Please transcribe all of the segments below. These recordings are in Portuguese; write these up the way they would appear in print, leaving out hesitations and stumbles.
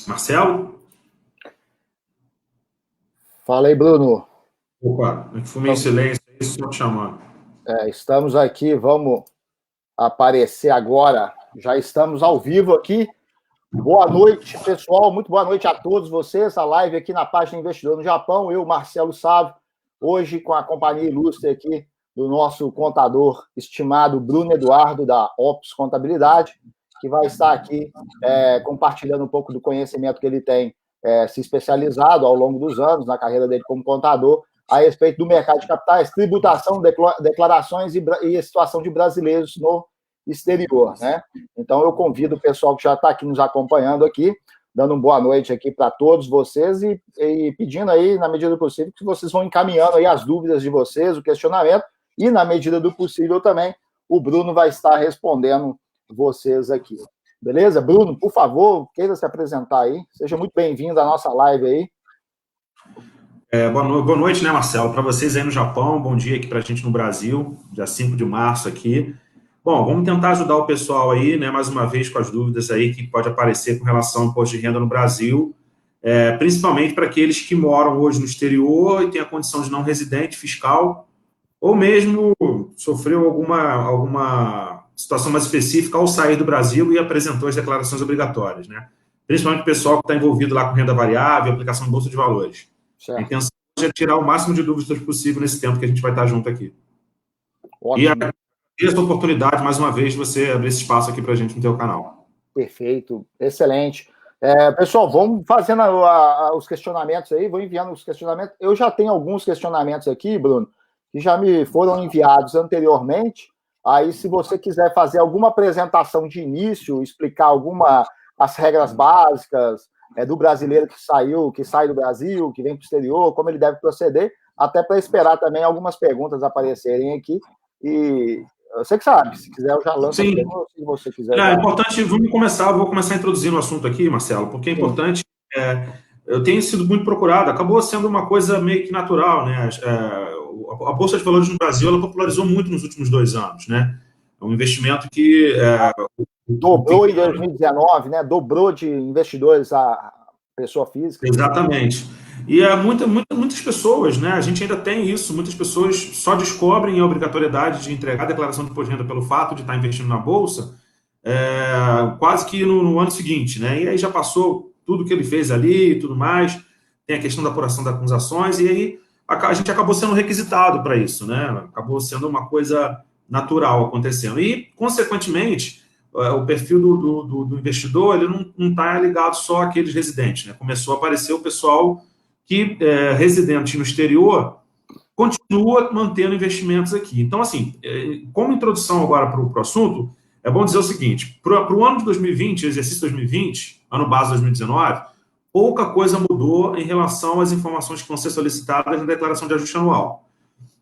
Marcelo? Fala aí, Bruno. Opa, fumei em silêncio, é isso, só te chamando. Estamos aqui, vamos aparecer agora. Já estamos ao vivo aqui. Boa noite, pessoal. Muito boa noite a todos vocês. A live aqui na página Investidor no Japão. Eu, Marcelo Sávio, hoje com a companhia ilustre aqui do nosso contador estimado Bruno Eduardo, da Ops Contabilidade, que vai estar aqui compartilhando um pouco do conhecimento que ele tem se especializado ao longo dos anos na carreira dele como contador a respeito do mercado de capitais, tributação, declarações e a situação de brasileiros no exterior, né? Então, eu convido o pessoal que já está aqui nos acompanhando aqui, dando uma boa noite aqui para todos vocês e pedindo aí, na medida do possível, que vocês vão encaminhando aí as dúvidas de vocês, o questionamento, e, na medida do possível também, o Bruno vai estar respondendo vocês aqui. Beleza? Bruno, por favor, queira se apresentar aí. Seja muito bem-vindo à nossa live aí. Boa noite, né, Marcelo? Para vocês aí no Japão, bom dia aqui para a gente no Brasil, dia 5 de março aqui. Bom, vamos tentar ajudar o pessoal aí, né, mais uma vez com as dúvidas aí que pode aparecer com relação ao imposto de renda no Brasil, principalmente para aqueles que moram hoje no exterior e têm a condição de não residente fiscal, ou mesmo sofreu alguma situação mais específica ao sair do Brasil e apresentou as declarações obrigatórias, né? Principalmente o pessoal que está envolvido lá com renda variável, aplicação de bolsa de valores. Certo. A intenção é tirar o máximo de dúvidas possível nesse tempo que a gente vai estar junto aqui. Ótimo. E essa oportunidade, mais uma vez, de você abrir esse espaço aqui para a gente no teu canal. Perfeito, excelente. Pessoal, vamos fazendo os questionamentos aí, vou enviando os questionamentos. Eu já tenho alguns questionamentos aqui, Bruno, que já me foram enviados anteriormente. Aí, se você quiser fazer alguma apresentação de início, explicar as regras básicas do brasileiro que sai do Brasil, que vem para o exterior, como ele deve proceder, até para esperar também algumas perguntas aparecerem aqui. E você que sabe, se quiser eu já lanço a pergunta, se você quiser. É importante, vou começar introduzindo o assunto aqui, Marcelo, porque é importante, eu tenho sido muito procurado, acabou sendo uma coisa meio que natural, né? A Bolsa de Valores no Brasil, ela popularizou muito nos últimos 2 anos, né? É um investimento que... dobrou em 2019, né? Dobrou de investidores a pessoa física. Exatamente. E muitas pessoas, né? A gente ainda tem isso, muitas pessoas só descobrem a obrigatoriedade de entregar a declaração de imposto de renda pelo fato de estar investindo na Bolsa quase que no ano seguinte, né? E aí já passou tudo que ele fez ali e tudo mais, tem a questão da apuração das acusações, e aí a gente acabou sendo requisitado para isso, né? Acabou sendo uma coisa natural acontecendo. E, consequentemente, o perfil do investidor ele não está ligado só àqueles residentes, né? Começou a aparecer o pessoal que residente no exterior continua mantendo investimentos aqui. Então, assim, como introdução agora para o assunto, é bom dizer o seguinte, para o ano de 2020, exercício 2020, ano base 2019, pouca coisa mudou em relação às informações que vão ser solicitadas na declaração de ajuste anual.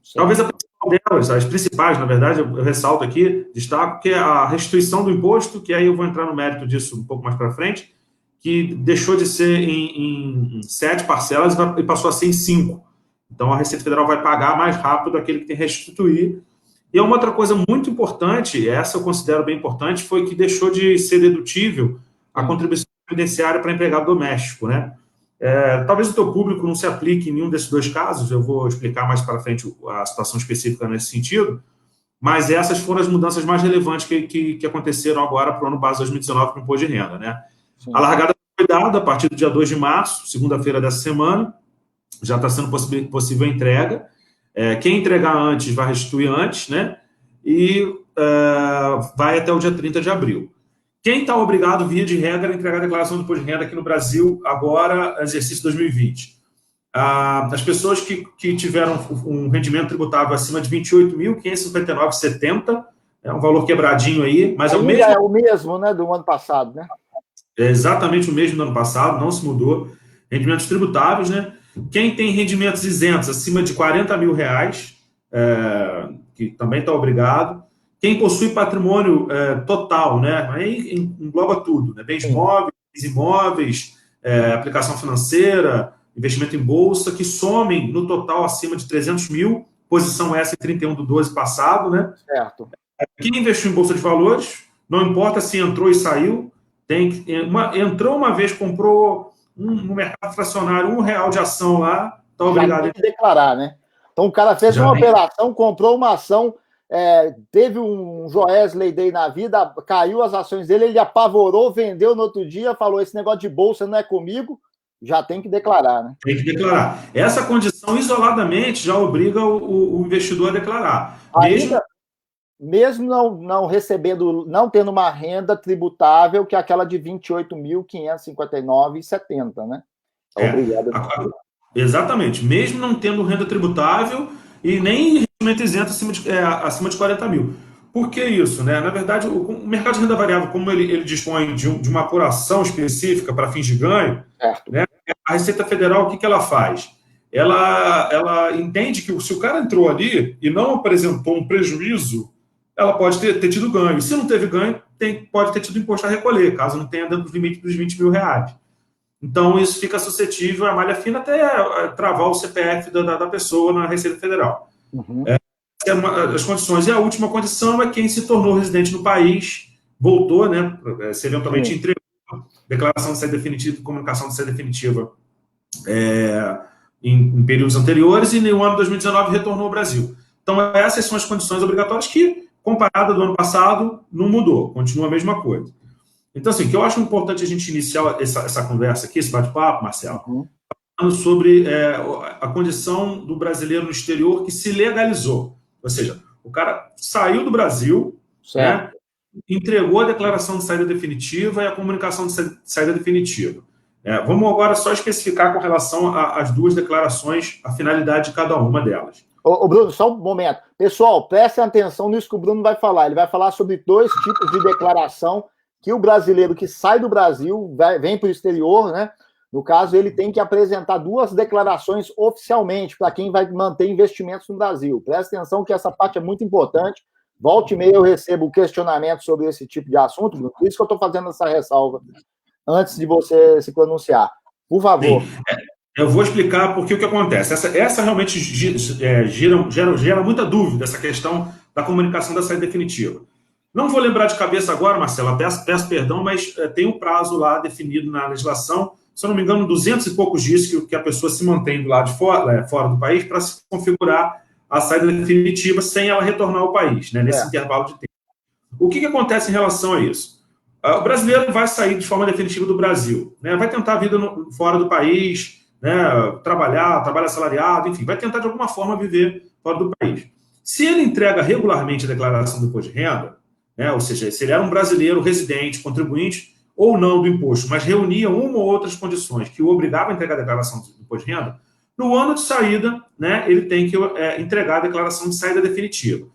Sim. Talvez a principal delas, as principais, na verdade, eu ressalto aqui, destaco, que é a restituição do imposto, que aí eu vou entrar no mérito disso um pouco mais para frente, que deixou de ser em 7 parcelas e passou a ser em 5. Então, a Receita Federal vai pagar mais rápido aquele que tem que restituir. E uma outra coisa muito importante, essa eu considero bem importante, foi que deixou de ser dedutível a contribuição previdenciária para empregado doméstico, né? Talvez o teu público não se aplique em nenhum desses 2 casos, eu vou explicar mais para frente a situação específica nesse sentido, mas essas foram as mudanças mais relevantes que aconteceram agora para o ano base 2019 com o imposto de renda, né? Sim. A largada foi dada a partir do dia 2 de março, segunda-feira dessa semana, já está sendo possível a entrega. Quem entregar antes vai restituir antes, né? E vai até o dia 30 de abril. Quem está obrigado, via de regra, a entregar a declaração do imposto de renda aqui no Brasil, agora, exercício 2020? As pessoas que tiveram um rendimento tributável acima de R$ 28.559,70, é um valor quebradinho aí, mas ainda é o mesmo, né, do ano passado, né? É exatamente o mesmo do ano passado, não se mudou. Rendimentos tributáveis, né? Quem tem rendimentos isentos acima de R$ 40.000, que também está obrigado. Quem possui patrimônio total, né? Aí engloba tudo, né? Bens móveis, imóveis, aplicação financeira, investimento em bolsa, que somem no total acima de 300 mil, posição essa em 31/12 passado, né? Certo. Quem investiu em bolsa de valores, não importa se entrou e saiu, Entrou uma vez, comprou no mercado fracionário R$ 1 de ação lá, está obrigado. Já tem que declarar, né? Então o cara fez uma operação, comprou uma ação, teve um Joesley Day na vida, caiu as ações dele, ele apavorou, vendeu no outro dia, falou: esse negócio de bolsa não é comigo, já tem que declarar, né? Tem que declarar. Essa condição isoladamente já obriga o investidor a declarar. Mesmo não recebendo, não tendo uma renda tributável, que é aquela de 28.559,70, né? Obrigado. Exatamente. Mesmo não tendo renda tributável e nem rendimento isento acima de 40 mil. Por que isso? Né? Na verdade, o mercado de renda variável, como ele dispõe de uma apuração específica para fins de ganho, né? A Receita Federal, o que ela faz? Ela entende que se o cara entrou ali e não apresentou um prejuízo, ela pode ter tido ganho. Se não teve ganho, pode ter tido imposto a recolher, caso não tenha dentro do limite dos R$ 20 mil. Então, isso fica suscetível à malha fina até travar o CPF da pessoa na Receita Federal. Uhum. As condições. E a última condição é quem se tornou residente no país, voltou, né? Se eventualmente entregou declaração de saída definitiva, comunicação de saída definitiva em períodos anteriores e no ano de 2019 retornou ao Brasil. Então, essas são as condições obrigatórias que, comparada do ano passado, não mudou, continua a mesma coisa. Então, assim, o que eu acho importante a gente iniciar essa conversa aqui, esse bate-papo, Marcelo, falando sobre a condição do brasileiro no exterior que se legalizou. Ou seja, o cara saiu do Brasil, né, entregou a declaração de saída definitiva e a comunicação de saída definitiva. Vamos agora só especificar com relação às duas declarações, a finalidade de cada uma delas. Ô Bruno, só um momento. Pessoal, prestem atenção nisso que o Bruno vai falar. Ele vai falar sobre dois tipos de declaração que o brasileiro que sai do Brasil, vem para o exterior, né? No caso, ele tem que apresentar duas declarações oficialmente para quem vai manter investimentos no Brasil. Presta atenção que essa parte é muito importante. Volta e meia eu recebo questionamento sobre esse tipo de assunto, Bruno. Por isso que eu estou fazendo essa ressalva antes de você se pronunciar. Por favor. Sim. Eu vou explicar porque o que acontece. Essa realmente gera muita dúvida, essa questão da comunicação da saída definitiva. Não vou lembrar de cabeça agora, Marcela, peço perdão, mas tem um prazo lá definido na legislação, se eu não me engano, 200 e poucos dias que a pessoa se mantém do lado de fora do país para se configurar a saída definitiva sem ela retornar ao país, né, nesse intervalo de tempo. O que acontece em relação a isso? O brasileiro vai sair de forma definitiva do Brasil, né, vai tentar a vida fora do país, né, trabalho assalariado, enfim, vai tentar de alguma forma viver fora do país. Se ele entrega regularmente a declaração do imposto de renda, né, ou seja, se ele era um brasileiro residente, contribuinte ou não do imposto, mas reunia uma ou outras condições que o obrigavam a entregar a declaração do imposto de renda, no ano de saída, né, ele tem que entregar a declaração de saída definitiva.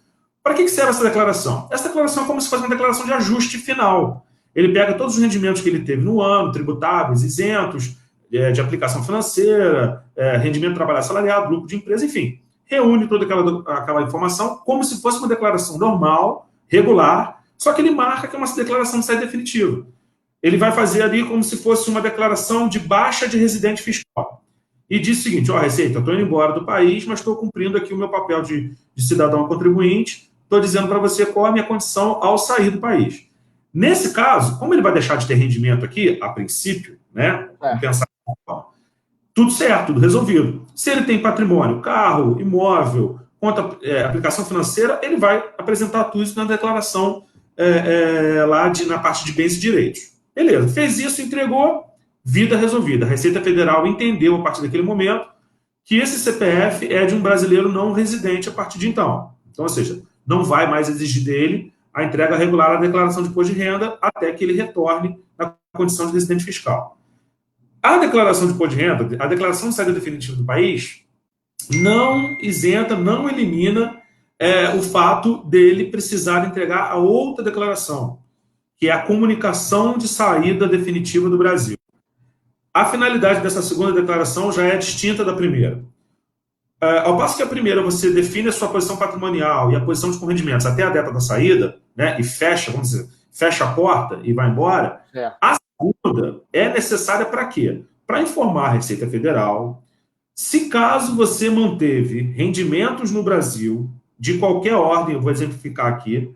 Para que serve essa declaração? Essa declaração é como se fosse uma declaração de ajuste final. Ele pega todos os rendimentos que ele teve no ano, tributáveis, isentos, de aplicação financeira, rendimento de trabalho assalariado, lucro de empresa, enfim. Reúne toda aquela informação como se fosse uma declaração normal, regular, só que ele marca que é uma declaração de saída definitiva. Ele vai fazer ali como se fosse uma declaração de baixa de residente fiscal. E diz o seguinte: Receita, estou indo embora do país, mas estou cumprindo aqui o meu papel de cidadão contribuinte, estou dizendo para você qual é a minha condição ao sair do país. Nesse caso, como ele vai deixar de ter rendimento aqui, a princípio, né, pensar, tudo certo, tudo resolvido. Se ele tem patrimônio, carro, imóvel, conta, aplicação financeira, ele vai apresentar tudo isso na declaração lá na parte de bens e direitos. Beleza, fez isso, entregou, vida resolvida. A Receita Federal entendeu, a partir daquele momento, que esse CPF é de um brasileiro não residente a partir de então. Então, ou seja, não vai mais exigir dele a entrega regular da declaração de imposto de renda até que ele retorne na condição de residente fiscal. A declaração de imposto de renda, a declaração de saída definitiva do país, não isenta, não elimina o fato dele precisar entregar a outra declaração, que é a comunicação de saída definitiva do Brasil. A finalidade dessa segunda declaração já é distinta da primeira. Ao passo que a primeira você define a sua posição patrimonial e a posição de rendimentos até a data da saída, né, e fecha a porta e vai embora, a segunda é necessária para quê? Para informar a Receita Federal se caso você manteve rendimentos no Brasil, de qualquer ordem, eu vou exemplificar aqui,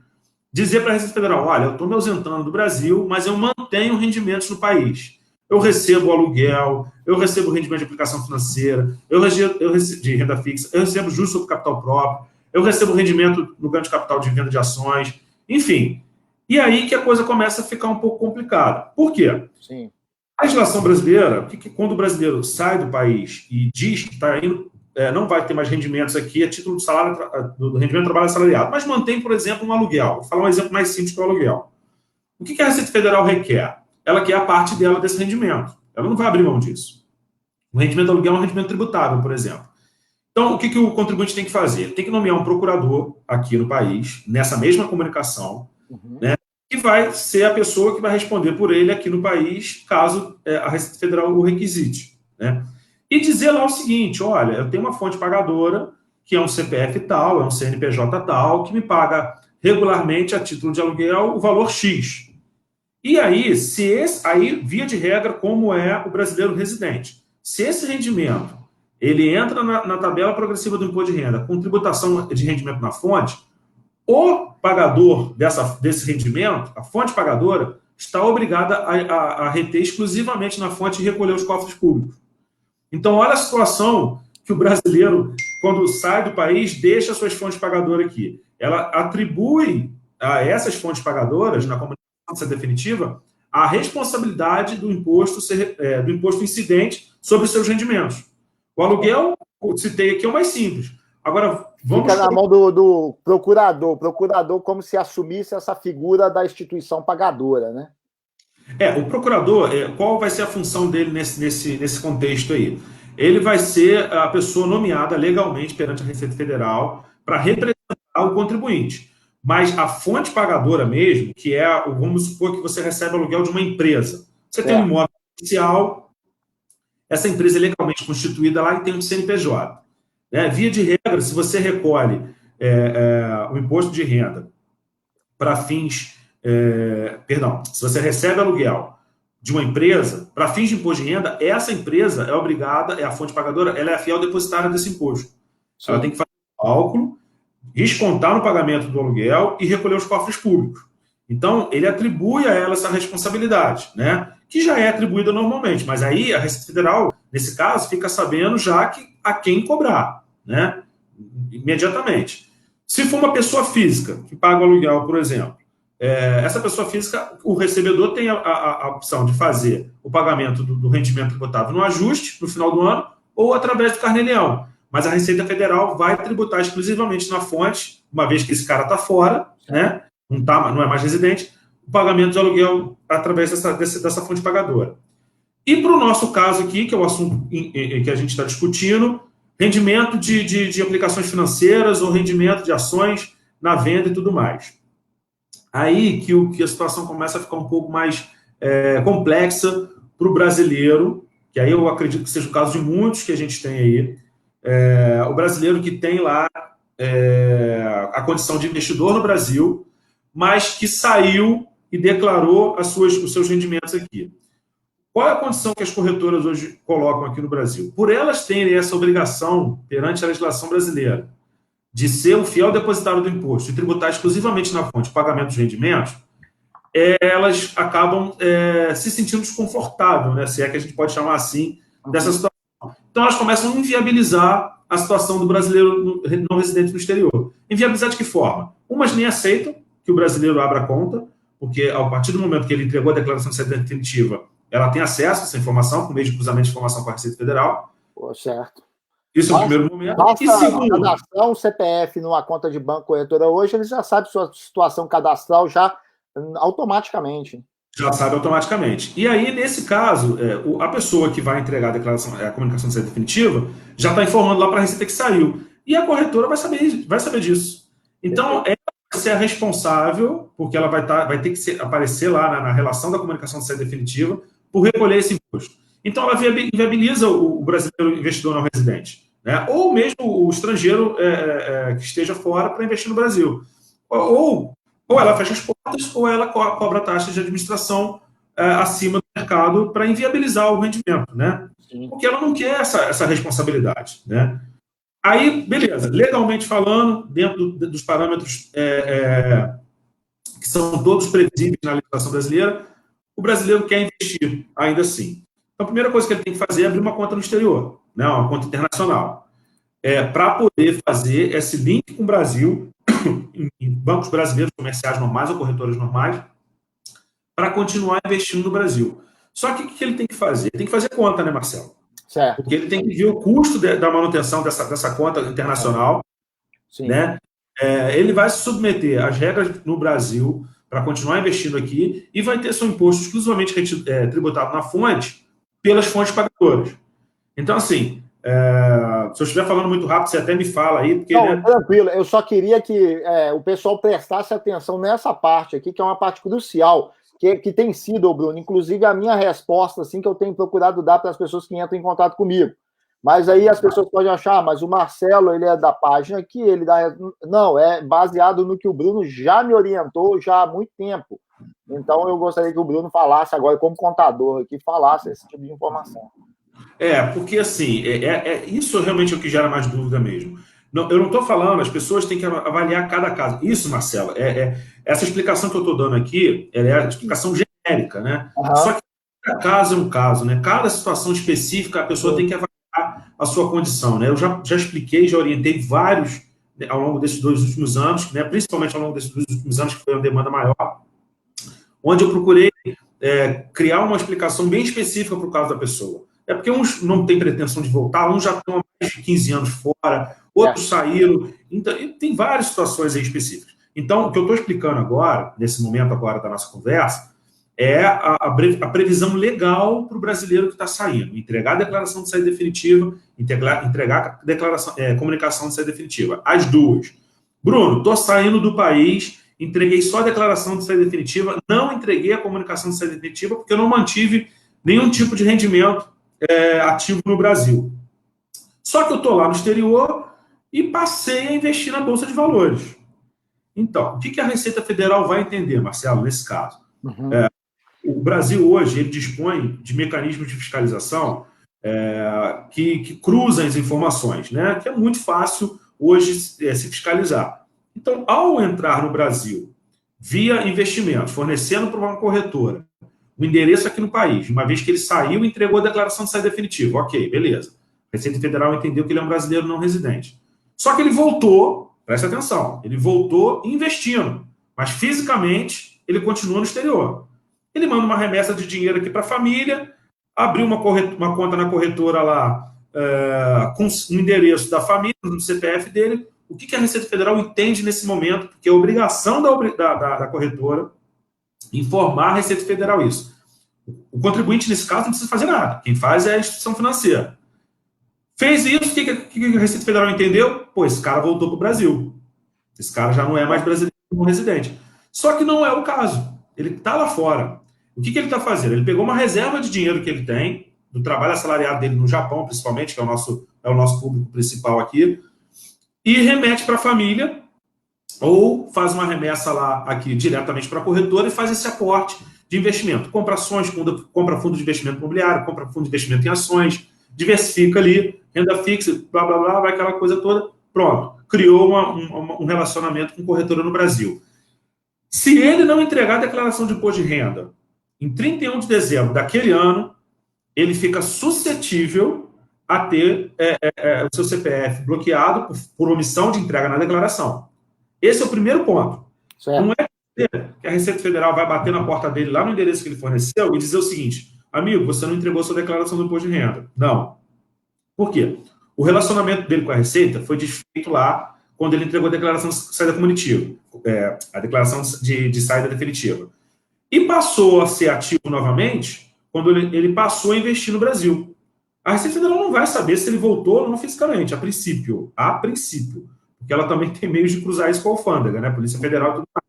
dizer para a Receita Federal, olha, eu estou me ausentando do Brasil, mas eu mantenho rendimentos no país. Eu recebo aluguel, eu recebo rendimento de aplicação financeira, eu recebo de renda fixa, eu recebo juros sobre capital próprio, eu recebo rendimento no ganho de capital de venda de ações, enfim. E aí que a coisa começa a ficar um pouco complicada. Por quê? Sim. A legislação brasileira, que quando o brasileiro sai do país e diz que está indo, não vai ter mais rendimentos aqui a título do salário do rendimento do trabalho assalariado, mas mantém, por exemplo, um aluguel. Vou falar um exemplo mais simples que é o aluguel. O que a Receita Federal requer? Ela quer a parte dela desse rendimento. Ela não vai abrir mão disso. O rendimento do aluguel é um rendimento tributável, por exemplo. Então, o que o contribuinte tem que fazer? Tem que nomear um procurador aqui no país, nessa mesma comunicação, né, que vai ser a pessoa que vai responder por ele aqui no país, caso a Receita Federal o requisite. Né? E dizer lá o seguinte, olha, eu tenho uma fonte pagadora, que é um CPF tal, é um CNPJ tal, que me paga regularmente, a título de aluguel, o valor X. E aí, via de regra, como é o brasileiro residente. Se esse rendimento ele entra na tabela progressiva do imposto de renda com tributação de rendimento na fonte, o pagador desse rendimento, a fonte pagadora, está obrigada a reter exclusivamente na fonte e recolher os cofres públicos. Então, olha a situação que o brasileiro, quando sai do país, deixa suas fontes pagadoras aqui. Ela atribui a essas fontes pagadoras, na comunicação definitiva, a responsabilidade do imposto incidente sobre os seus rendimentos. O aluguel, citei aqui, é o mais simples. Agora, fica na mão do procurador. O procurador como se assumisse essa figura da instituição pagadora, né? O procurador, qual vai ser a função dele nesse contexto aí? Ele vai ser a pessoa nomeada legalmente perante a Receita Federal para representar o contribuinte. Mas a fonte pagadora mesmo, que vamos supor que você recebe aluguel de uma empresa. Você tem um imóvel oficial, essa empresa é legalmente constituída lá e tem um CNPJ. Via de regra, se você recolhe o imposto de renda para fins... se você recebe aluguel de uma empresa, para fins de imposto de renda, essa empresa é obrigada, é a fonte pagadora, ela é a fiel depositária desse imposto. Sim. Ela tem que fazer o cálculo, descontar no pagamento do aluguel e recolher os cofres públicos. Então, ele atribui a ela essa responsabilidade, né? Que já é atribuída normalmente, mas aí a Receita Federal, nesse caso, fica sabendo já a quem cobrar, né? Imediatamente. Se for uma pessoa física que paga o aluguel, por exemplo, essa pessoa física, o recebedor tem a opção de fazer o pagamento do rendimento tributável no ajuste, no final do ano, ou através do carnê-leão. Mas a Receita Federal vai tributar exclusivamente na fonte, uma vez que esse cara está fora, né, não é mais residente, o pagamento de aluguel através dessa fonte pagadora. E para o nosso caso aqui, que é o assunto que a gente está discutindo, rendimento de aplicações financeiras ou rendimento de ações na venda e tudo mais. Aí que a situação começa a ficar um pouco mais complexa para o brasileiro, que aí eu acredito que seja o caso de muitos que a gente tem aí. O brasileiro que tem lá a condição de investidor no Brasil, mas que saiu e declarou os seus rendimentos aqui. Qual é a condição que as corretoras hoje colocam aqui no Brasil? Por elas terem essa obrigação perante a legislação brasileira de ser o fiel depositário do imposto e tributar exclusivamente na fonte o pagamento dos rendimentos, elas acabam se sentindo desconfortáveis, né, se é que a gente pode chamar assim, dessa situação. Então, elas começam a inviabilizar a situação do brasileiro não residente no exterior. Inviabilizar de que forma? Umas nem aceitam que o brasileiro abra conta, porque a partir do momento que ele entregou a declaração de saída definitiva, ela tem acesso a essa informação, por meio de cruzamento de informação com a Receita Federal. Certo. Isso é o primeiro momento. Basta cadastrar um CPF numa conta de banco corretora hoje, eles já sabem sua situação cadastral já automaticamente. Já sabe automaticamente. E aí, nesse caso, a pessoa que vai entregar a comunicação de saída definitiva já está informando lá para a Receita que saiu. E a corretora vai saber disso. Então, ela vai ser a responsável, porque ela vai ter que aparecer lá na relação da comunicação de saída definitiva por recolher esse imposto. Então, ela viabiliza o brasileiro investidor não residente, né? Ou mesmo o estrangeiro que esteja fora para investir no Brasil. Ou ela fecha as portas, ou ela cobra taxas de administração acima do mercado para inviabilizar o rendimento, né? Sim. Porque ela não quer essa responsabilidade, né? Aí, beleza, legalmente falando, dentro dos parâmetros que são todos previsíveis na legislação brasileira, o brasileiro quer investir ainda assim. Então, a primeira coisa que ele tem que fazer é abrir uma conta no exterior, né, uma conta internacional, para poder fazer esse link com o Brasil, em bancos brasileiros comerciais normais ou corretoras normais, para continuar investindo no Brasil. Só que o que ele tem que fazer? Ele tem que fazer conta, né, Marcelo? Certo. Porque ele tem que ver o custo da manutenção dessa conta internacional, Sim. né? Ele vai se submeter às regras no Brasil para continuar investindo aqui e vai ter seu imposto exclusivamente tributado na fonte pelas fontes pagadoras. Então, assim, se eu estiver falando muito rápido, você até me fala aí. Porque, não, né? Tranquilo. Eu só queria que o pessoal prestasse atenção nessa parte aqui, que é uma parte crucial, que tem sido, Bruno, inclusive a minha resposta, assim, que eu tenho procurado dar para as pessoas que entram em contato comigo. Mas aí as pessoas podem achar, mas o Marcelo, ele é da página aqui, ele dá... Não, é baseado no que o Bruno já me orientou já há muito tempo. Então, eu gostaria que o Bruno falasse agora, como contador aqui, falasse esse tipo de informação. Porque assim, isso realmente é o que gera mais dúvida mesmo. Não, eu não estou falando, as pessoas têm que avaliar cada caso. Isso, Marcelo, essa explicação que eu estou dando aqui, ela é a explicação genérica, né? Uhum. Só que cada caso é um caso, né? Cada situação específica, a pessoa tem que avaliar a sua condição, né? Eu já expliquei, já orientei vários, né, ao longo desses 2 últimos anos, né? Principalmente ao longo desses 2 últimos anos, que foi uma demanda maior, onde eu procurei criar uma explicação bem específica para o caso da pessoa. Porque uns não têm pretensão de voltar, uns já estão há mais de 15 anos fora, outros saíram. Então, tem várias situações aí específicas. Então, o que eu estou explicando agora, nesse momento agora da nossa conversa, é a previsão legal para o brasileiro que está saindo. Entregar a declaração de saída definitiva, entregar a comunicação de saída definitiva. As duas. Bruno, estou saindo do país, entreguei só a declaração de saída definitiva, não entreguei a comunicação de saída definitiva porque eu não mantive nenhum tipo de rendimento ativo no Brasil. Só que eu estou lá no exterior e passei a investir na Bolsa de Valores. Então, o que a Receita Federal vai entender, Marcelo, nesse caso? Uhum. O Brasil hoje ele dispõe de mecanismos de fiscalização que cruzam as informações, né? Que é muito fácil hoje se fiscalizar. Então, ao entrar no Brasil via investimentos, fornecendo para uma corretora o endereço aqui no país, uma vez que ele saiu e entregou a declaração de saída definitiva. Ok, beleza. A Receita Federal entendeu que ele é um brasileiro não residente. Só que ele voltou, presta atenção, ele voltou investindo, mas fisicamente ele continua no exterior. Ele manda uma remessa de dinheiro aqui para a família, abriu uma conta na corretora lá com o endereço da família, no CPF dele. O que a Receita Federal entende nesse momento? Porque é obrigação da corretora informar a Receita Federal isso. O contribuinte, nesse caso, não precisa fazer nada. Quem faz é a instituição financeira. Fez isso, o que a Receita Federal entendeu? Pô, esse cara voltou para o Brasil. Esse cara já não é mais brasileiro como residente. Só que não é o caso. Ele está lá fora. O que ele está fazendo? Ele pegou uma reserva de dinheiro que ele tem, do trabalho assalariado dele no Japão, principalmente, que é o nosso público principal aqui, e remete para a família, ou faz uma remessa lá aqui diretamente para a corretora e faz esse aporte de investimento. Compra ações, compra fundo de investimento imobiliário, compra fundo de investimento em ações, diversifica ali, renda fixa, blá, blá, blá, vai aquela coisa toda. Pronto. Criou um relacionamento com corretora no Brasil. Se ele não entregar a declaração de imposto de renda em 31 de dezembro daquele ano, ele fica suscetível a ter o seu CPF bloqueado por omissão de entrega na declaração. Esse é o primeiro ponto. Certo. Não é que a Receita Federal vai bater na porta dele lá no endereço que ele forneceu e dizer o seguinte: amigo, você não entregou sua declaração do imposto de renda. Não. Por quê? O relacionamento dele com a Receita foi desfeito lá quando ele entregou a declaração de saída comunitiva, a declaração de saída definitiva. E passou a ser ativo novamente quando ele passou a investir no Brasil. A Receita Federal não vai saber se ele voltou ou não fisicamente, a princípio. Porque ela também tem meios de cruzar isso com a alfândega, né? Polícia Federal e tudo mais.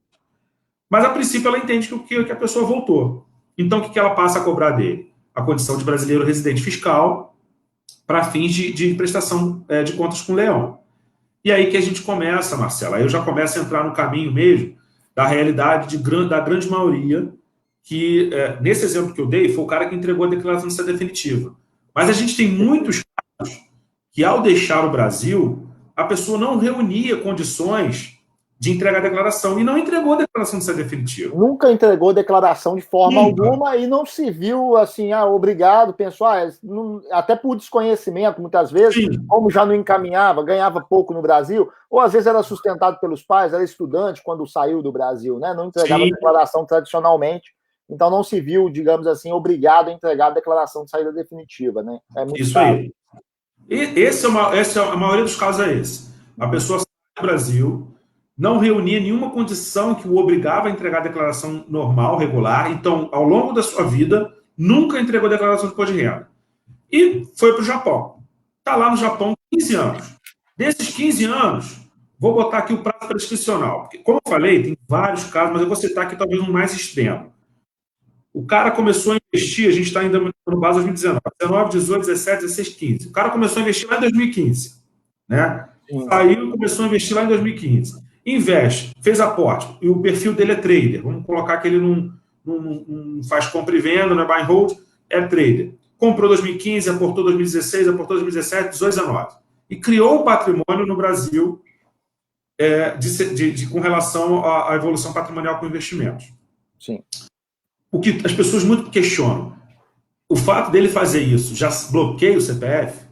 Mas, a princípio, ela entende que a pessoa voltou. Então, o que ela passa a cobrar dele? A condição de brasileiro residente fiscal para fins de prestação de contas com o leão. E aí que a gente começa, Marcelo, aí eu já começo a entrar no caminho mesmo da realidade da grande maioria, que, nesse exemplo que eu dei, foi o cara que entregou a declaração de saída definitiva. Mas a gente tem muitos casos que, ao deixar o Brasil, a pessoa não reunia condições de entregar a declaração e não entregou a declaração de saída definitiva. Nunca entregou declaração de forma alguma e não se viu assim, obrigado, pensou, até por desconhecimento, muitas vezes, Sim. Como já não encaminhava, ganhava pouco no Brasil, ou às vezes era sustentado pelos pais, era estudante quando saiu do Brasil, né? Não entregava a declaração tradicionalmente, então não se viu, digamos assim, obrigado a entregar a declaração de saída definitiva, né? É muito Isso aí. E a maioria dos casos é esse. A pessoa sai do Brasil, não reunia nenhuma condição que o obrigava a entregar a declaração normal, regular. Então, ao longo da sua vida, nunca entregou a declaração de imposto de renda. E foi para o Japão. Está lá no Japão 15 anos. Desses 15 anos, vou botar aqui o prazo prescricional. Porque, como eu falei, tem vários casos, mas eu vou citar aqui talvez um mais extremo. O cara começou a investir, a gente está ainda no base 2019, 19, 18, 17, 16, 15. O cara começou a investir lá em 2015. Né? Saiu e começou a investir lá em 2015. Investe, fez aporte, e o perfil dele é trader. Vamos colocar que ele não faz compra e venda, não é buy and hold, é trader. Comprou 2015, aportou 2016, aportou 2017, 18, 19. E criou um patrimônio no Brasil com relação à evolução patrimonial com investimentos. Sim. O que as pessoas muito questionam. O fato dele fazer isso já bloqueia o CPF?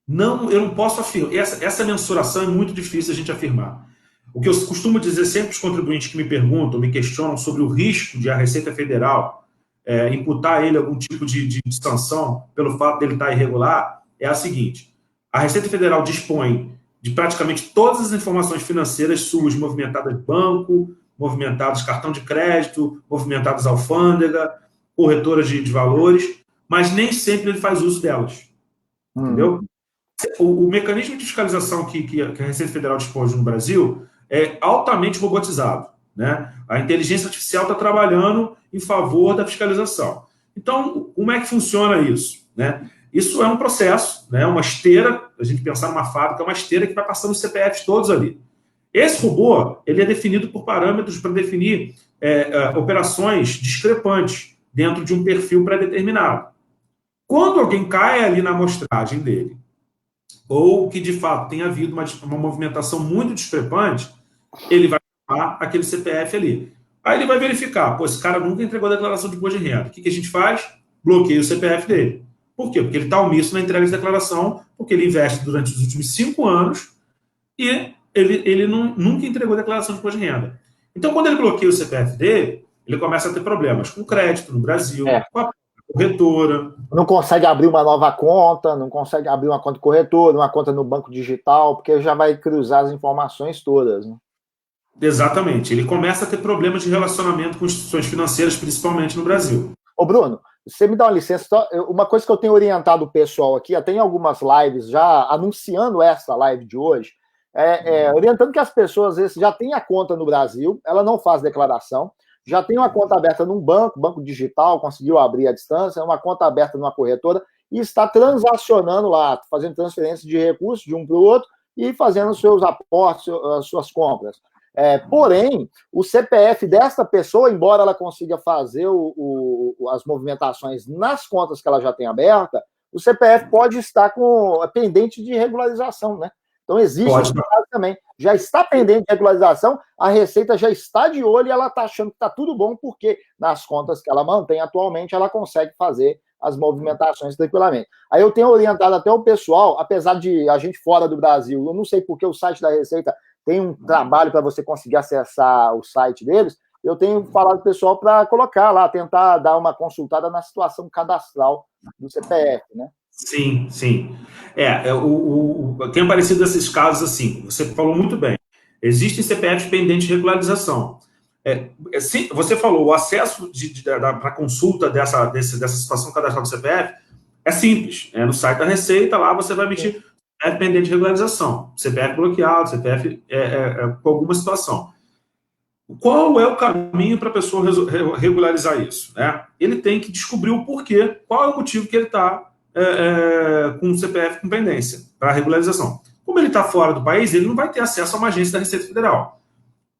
Não, eu não posso afirmar. Essa mensuração é muito difícil a gente afirmar. O que eu costumo dizer sempre aos contribuintes que me perguntam, me questionam sobre o risco de a Receita Federal imputar a ele algum tipo de sanção pelo fato dele estar irregular, é a seguinte: a Receita Federal dispõe de praticamente todas as informações financeiras suas, movimentadas banco, movimentadas cartão de crédito, movimentadas alfândega, corretoras de valores, mas nem sempre ele faz uso delas. Entendeu? O mecanismo de fiscalização que a Receita Federal dispõe no Brasil é altamente robotizado. Né? A inteligência artificial está trabalhando em favor da fiscalização. Então, como é que funciona isso? Né? Isso é um processo, né? Uma esteira, a gente pensar numa fábrica, é uma esteira que vai passando os CPFs todos ali. Esse robô ele é definido por parâmetros para definir operações discrepantes dentro de um perfil pré-determinado. Quando alguém cai ali na amostragem dele, ou que de fato tenha havido uma movimentação muito discrepante, ele vai chamar aquele CPF ali. Aí ele vai verificar, esse cara nunca entregou a declaração de imposto de renda. O que a gente faz? Bloqueia o CPF dele. Por quê? Porque ele está omisso na entrega de declaração, porque ele investe durante os últimos 5 anos e ele nunca entregou a declaração de imposto de renda. Então, quando ele bloqueia o CPF dele, ele começa a ter problemas com crédito no Brasil, com a corretora. Não consegue abrir uma nova conta, não consegue abrir uma conta corretora, uma conta no banco digital, porque já vai cruzar as informações todas. Né? Exatamente. Ele começa a ter problemas de relacionamento com instituições financeiras, principalmente no Brasil. Ô, Bruno, você me dá uma licença, uma coisa que eu tenho orientado o pessoal aqui, até em algumas lives, já anunciando essa live de hoje, orientando que as pessoas, às vezes, já têm a conta no Brasil, ela não faz declaração, já tem uma conta aberta num banco digital, conseguiu abrir à distância, uma conta aberta numa corretora, e está transacionando lá, fazendo transferência de recursos de um para o outro e fazendo os seus aportes, as suas compras. Porém, o CPF dessa pessoa, embora ela consiga fazer as movimentações nas contas que ela já tem aberta, o CPF pode estar pendente de regularização, né? Então, existe esse caso também. Já está pendente de regularização, a Receita já está de olho e ela está achando que está tudo bom, porque nas contas que ela mantém atualmente, ela consegue fazer as movimentações tranquilamente. Aí eu tenho orientado até o pessoal, apesar de a gente fora do Brasil, eu não sei porque o site da Receita tem um trabalho para você conseguir acessar o site deles, eu tenho falado pro pessoal para colocar lá, tentar dar uma consultada na situação cadastral do CPF, né? Sim, sim. Tem aparecido esses casos assim, você falou muito bem. Existem CPFs pendentes de regularização. Você falou, o acesso para consulta dessa situação cadastral do CPF é simples. No site da Receita, lá você vai emitir CPF pendente de regularização, CPF bloqueado, CPF com alguma situação. Qual é o caminho para a pessoa regularizar isso? Né? Ele tem que descobrir o porquê, qual é o motivo que ele está com o CPF com pendência para regularização. Como ele está fora do país, ele não vai ter acesso a uma agência da Receita Federal.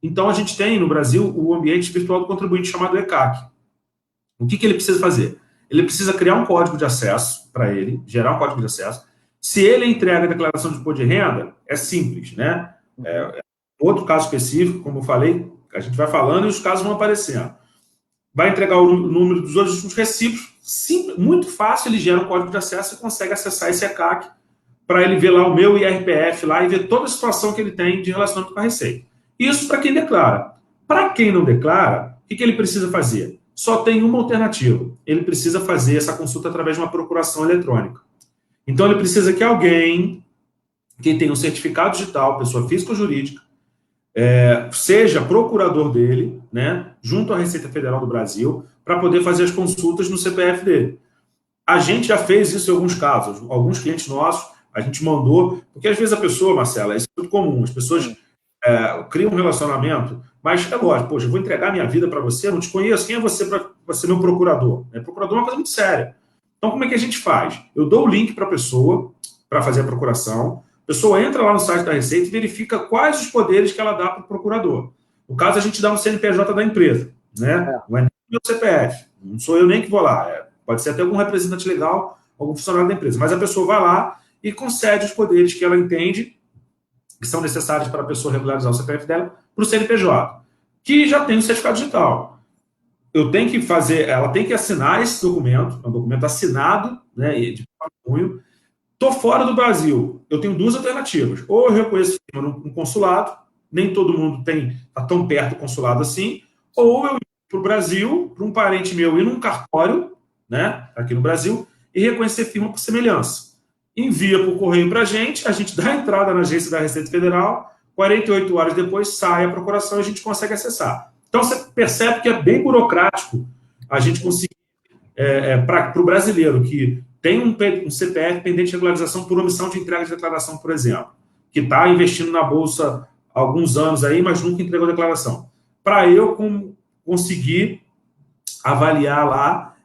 Então, a gente tem no Brasil o ambiente virtual do contribuinte chamado ECAC. O que ele precisa fazer? Ele precisa criar um código de acesso para ele, gerar um código de acesso. Se ele entrega a declaração de imposto de renda, é simples, né? outro caso específico, como eu falei, a gente vai falando e os casos vão aparecendo. Vai entregar o número dos últimos recibos, muito fácil, ele gera um código de acesso e consegue acessar esse ECAC para ele ver lá o meu IRPF lá e ver toda a situação que ele tem de relacionamento com a Receita. Isso para quem declara. Para quem não declara, o que ele precisa fazer? Só tem uma alternativa. Ele precisa fazer essa consulta através de uma procuração eletrônica. Então, ele precisa que alguém que tenha um certificado digital, pessoa física ou jurídica, seja procurador dele, né, junto à Receita Federal do Brasil, para poder fazer as consultas no CPF dele. A gente já fez isso em alguns casos. Alguns clientes nossos, a gente mandou, porque às vezes a pessoa, Marcela, isso é muito comum, as pessoas criam um relacionamento, mas é lógico, poxa, eu vou entregar minha vida para você, eu não te conheço, quem é você para ser meu procurador? Procurador é uma coisa muito séria. Então, como é que a gente faz? Eu dou o link para a pessoa, para fazer a procuração, a pessoa entra lá no site da Receita e verifica quais os poderes que ela dá para o procurador. No caso, a gente dá um CNPJ da empresa, né? Não é nem o meu CPF, não sou eu nem que vou lá, pode ser até algum representante legal, algum funcionário da empresa, mas a pessoa vai lá e concede os poderes que ela entende que são necessários para a pessoa regularizar o CPF dela para o CNPJ, que já tem o certificado digital. Eu tenho que fazer, ela tem que assinar esse documento, é um documento assinado, né, de punho. Estou fora do Brasil, eu tenho duas alternativas. Ou eu reconheço um consulado, nem todo mundo está tão perto do consulado assim, ou eu ir para o Brasil, para um parente meu ir num cartório, né, aqui no Brasil, e reconhecer firma por semelhança. Envia por correio para a gente dá a entrada na agência da Receita Federal, 48 horas depois sai a procuração e a gente consegue acessar. Então você percebe que é bem burocrático a gente conseguir, para o brasileiro que tem um CPF pendente de regularização por omissão de entrega de declaração, por exemplo, que está investindo na Bolsa há alguns anos aí, mas nunca entregou a declaração. Para eu conseguir avaliar lá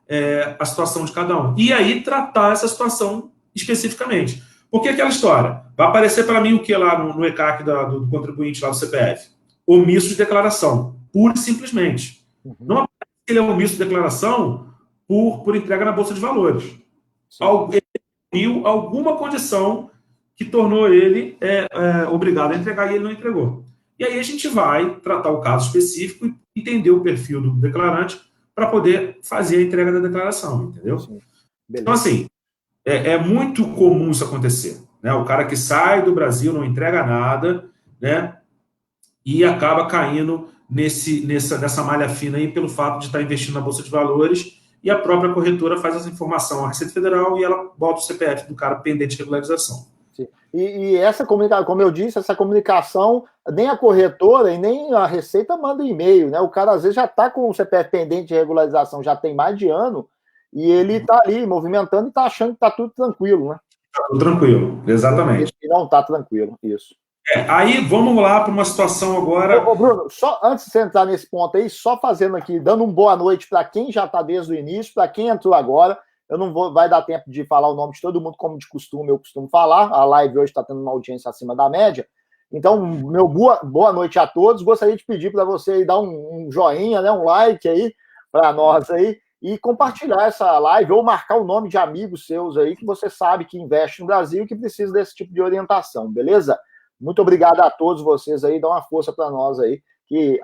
a situação de cada um. E aí tratar essa situação especificamente. Porque aquela história, vai aparecer para mim o que lá no ECAC do contribuinte lá do CPF? Omisso de declaração, pura e simplesmente. Não aparece que ele é omisso de declaração por entrega na Bolsa de Valores. Ele viu alguma condição que tornou ele obrigado a entregar e ele não entregou. E aí a gente vai tratar o caso específico e entender o perfil do declarante para poder fazer a entrega da declaração, entendeu? Então, assim, é muito comum isso acontecer, né? O cara que sai do Brasil, não entrega nada, né? E acaba caindo nessa malha fina aí pelo fato de estar investindo na Bolsa de Valores e a própria corretora faz essa informação à Receita Federal e ela bota o CPF do cara pendente de regularização. Sim. E essa comunicação, como eu disse, essa comunicação, nem a corretora e nem a Receita manda e-mail, né? O cara às vezes já está com o CPF pendente de regularização, já tem mais de ano, e ele está ali movimentando e está achando que está tudo tranquilo, né? Está tudo tranquilo, exatamente. E não está tranquilo, isso. Aí vamos lá para uma situação agora. Ô, Bruno, só antes de você entrar nesse ponto aí, só fazendo aqui, dando uma boa noite para quem já está desde o início, para quem entrou agora. Eu não vai dar tempo de falar o nome de todo mundo, como de costume, eu costumo falar. A live hoje está tendo uma audiência acima da média. Então, meu boa noite a todos. Gostaria de pedir para você dar um joinha, né, um like aí para nós aí e compartilhar essa live ou marcar o nome de amigos seus aí que você sabe que investe no Brasil e que precisa desse tipo de orientação, beleza? Muito obrigado a todos vocês aí, dá uma força para nós aí, que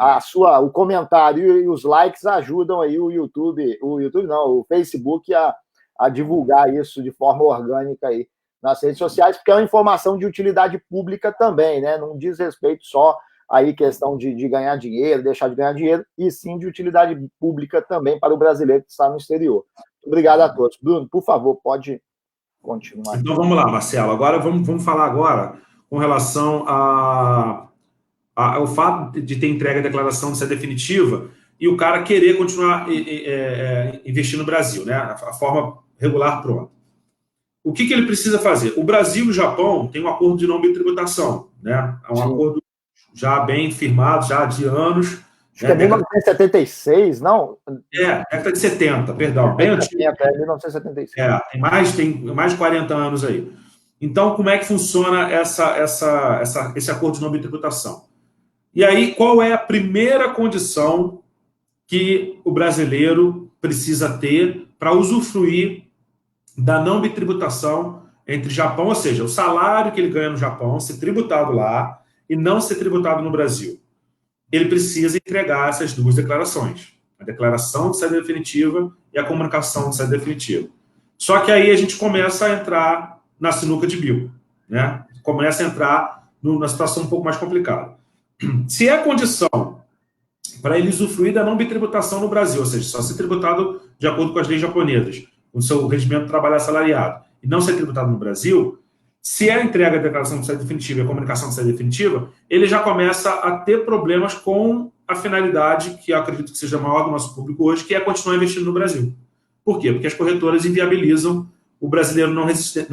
o comentário e os likes ajudam aí o Facebook a divulgar isso de forma orgânica aí nas redes sociais, porque é uma informação de utilidade pública também, né? Não diz respeito só aí questão de ganhar dinheiro, deixar de ganhar dinheiro, e sim de utilidade pública também para o brasileiro que está no exterior. Muito obrigado a todos. Bruno, por favor, pode continuar. Então vamos lá, Marcelo. Agora vamos falar agora com relação ao fato de ter entregue a declaração de ser definitiva e o cara querer continuar investindo no Brasil, né? A forma regular pronta. O que ele precisa fazer? O Brasil e o Japão têm um acordo de não bitributação, né? É um acordo já bem firmado, já de anos. Acho que é 1976, não? Década de 70, perdão. Bem antigo. 1976. Tem mais de 40 anos aí. Então, como é que funciona esse acordo de não bitributação? E aí, qual é a primeira condição que o brasileiro precisa ter para usufruir da não bitributação entre Japão, ou seja, o salário que ele ganha no Japão ser tributado lá e não ser tributado no Brasil, ele precisa entregar essas duas declarações, a declaração de saída definitiva e a comunicação de saída definitiva. Só que aí a gente começa a entrar na sinuca de bico, né? Começa a entrar numa situação um pouco mais complicada. Se é condição para ele usufruir da não bitributação no Brasil, ou seja, só ser tributado de acordo com as leis japonesas, com o seu regimento de trabalho assalariado, e não ser tributado no Brasil, se é a entrega da declaração de saída definitiva e a comunicação de saída definitiva, ele já começa a ter problemas com a finalidade, que eu acredito que seja maior do nosso público hoje, que é continuar investindo no Brasil. Por quê? Porque as corretoras inviabilizam o brasileiro não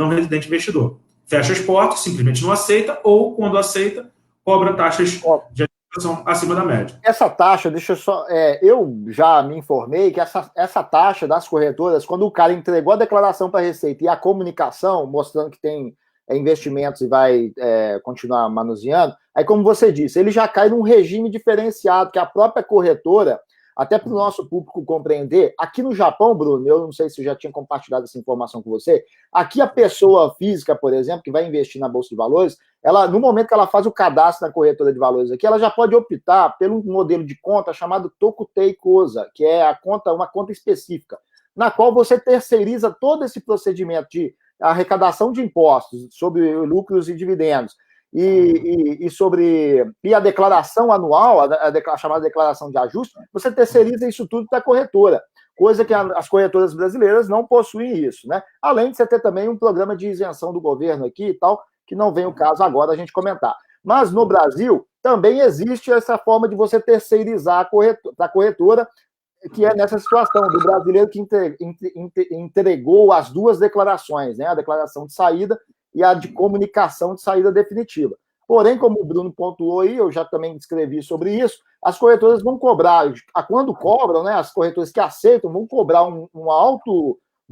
residente investidor. Fecha as portas, simplesmente não aceita, ou, quando aceita, cobra taxas de administração acima da média. Essa taxa, deixa eu só... eu já me informei que essa taxa das corretoras, quando o cara entregou a declaração para a Receita e a comunicação, mostrando que tem investimentos e vai continuar manuseando, aí, como você disse, ele já cai num regime diferenciado, que a própria corretora, até para o nosso público compreender, aqui no Japão, Bruno, eu não sei se eu já tinha compartilhado essa informação com você, aqui a pessoa física, por exemplo, que vai investir na Bolsa de Valores, ela, no momento que ela faz o cadastro na corretora de valores aqui, ela já pode optar pelo modelo de conta chamado Tokutei Koza, que é uma conta específica, na qual você terceiriza todo esse procedimento de arrecadação de impostos sobre lucros e dividendos, e a declaração anual, a chamada declaração de ajuste, você terceiriza isso tudo para a corretora, coisa que as corretoras brasileiras não possuem isso, né? Além de você ter também um programa de isenção do governo aqui e tal, que não vem o caso agora a gente comentar. Mas no Brasil também existe essa forma de você terceirizar para a corretora, que é nessa situação do brasileiro que entregou as duas declarações, né? A declaração de saída e a de comunicação de saída definitiva. Porém, como o Bruno pontuou aí, eu já também escrevi sobre isso, as corretoras vão cobrar, quando cobram, né, as corretoras que aceitam vão cobrar uma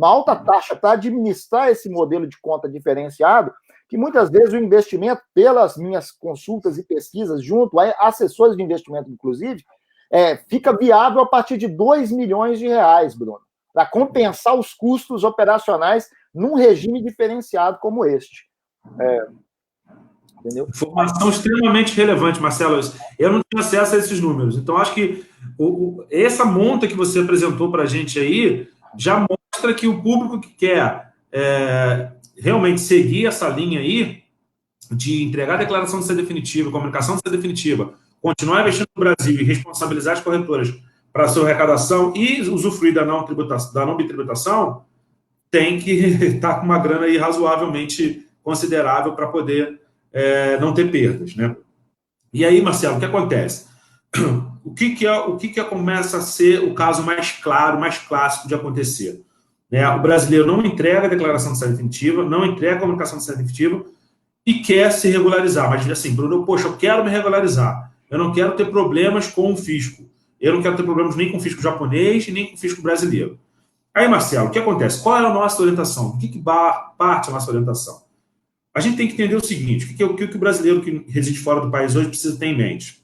alta taxa para administrar esse modelo de conta diferenciado, que muitas vezes o investimento, pelas minhas consultas e pesquisas, junto a assessores de investimento, inclusive, fica viável a partir de R$2 milhões, Bruno, para compensar os custos operacionais num regime diferenciado como este. Entendeu? Informação extremamente relevante, Marcelo. Eu não tinha acesso a esses números. Então, acho que essa monta que você apresentou para a gente aí já mostra que o público que quer realmente seguir essa linha aí de entregar a declaração de saída definitiva, comunicação de saída definitiva, continuar investindo no Brasil e responsabilizar as corretoras para a sua arrecadação e usufruir da não bitributação, tem que estar com uma grana aí razoavelmente considerável para poder não ter perdas, né? E aí, Marcelo, o que acontece? O que começa a ser o caso mais claro, mais clássico de acontecer? Né? O brasileiro não entrega a declaração de saída definitiva, não entrega a comunicação de saída definitiva e quer se regularizar. Mas assim, Bruno, poxa, eu quero me regularizar. Eu não quero ter problemas com o fisco. Eu não quero ter problemas nem com o fisco japonês, nem com o fisco brasileiro. Aí, Marcelo, o que acontece? Qual é a nossa orientação? Do que parte a nossa orientação? A gente tem que entender o seguinte, o que o brasileiro que reside fora do país hoje precisa ter em mente.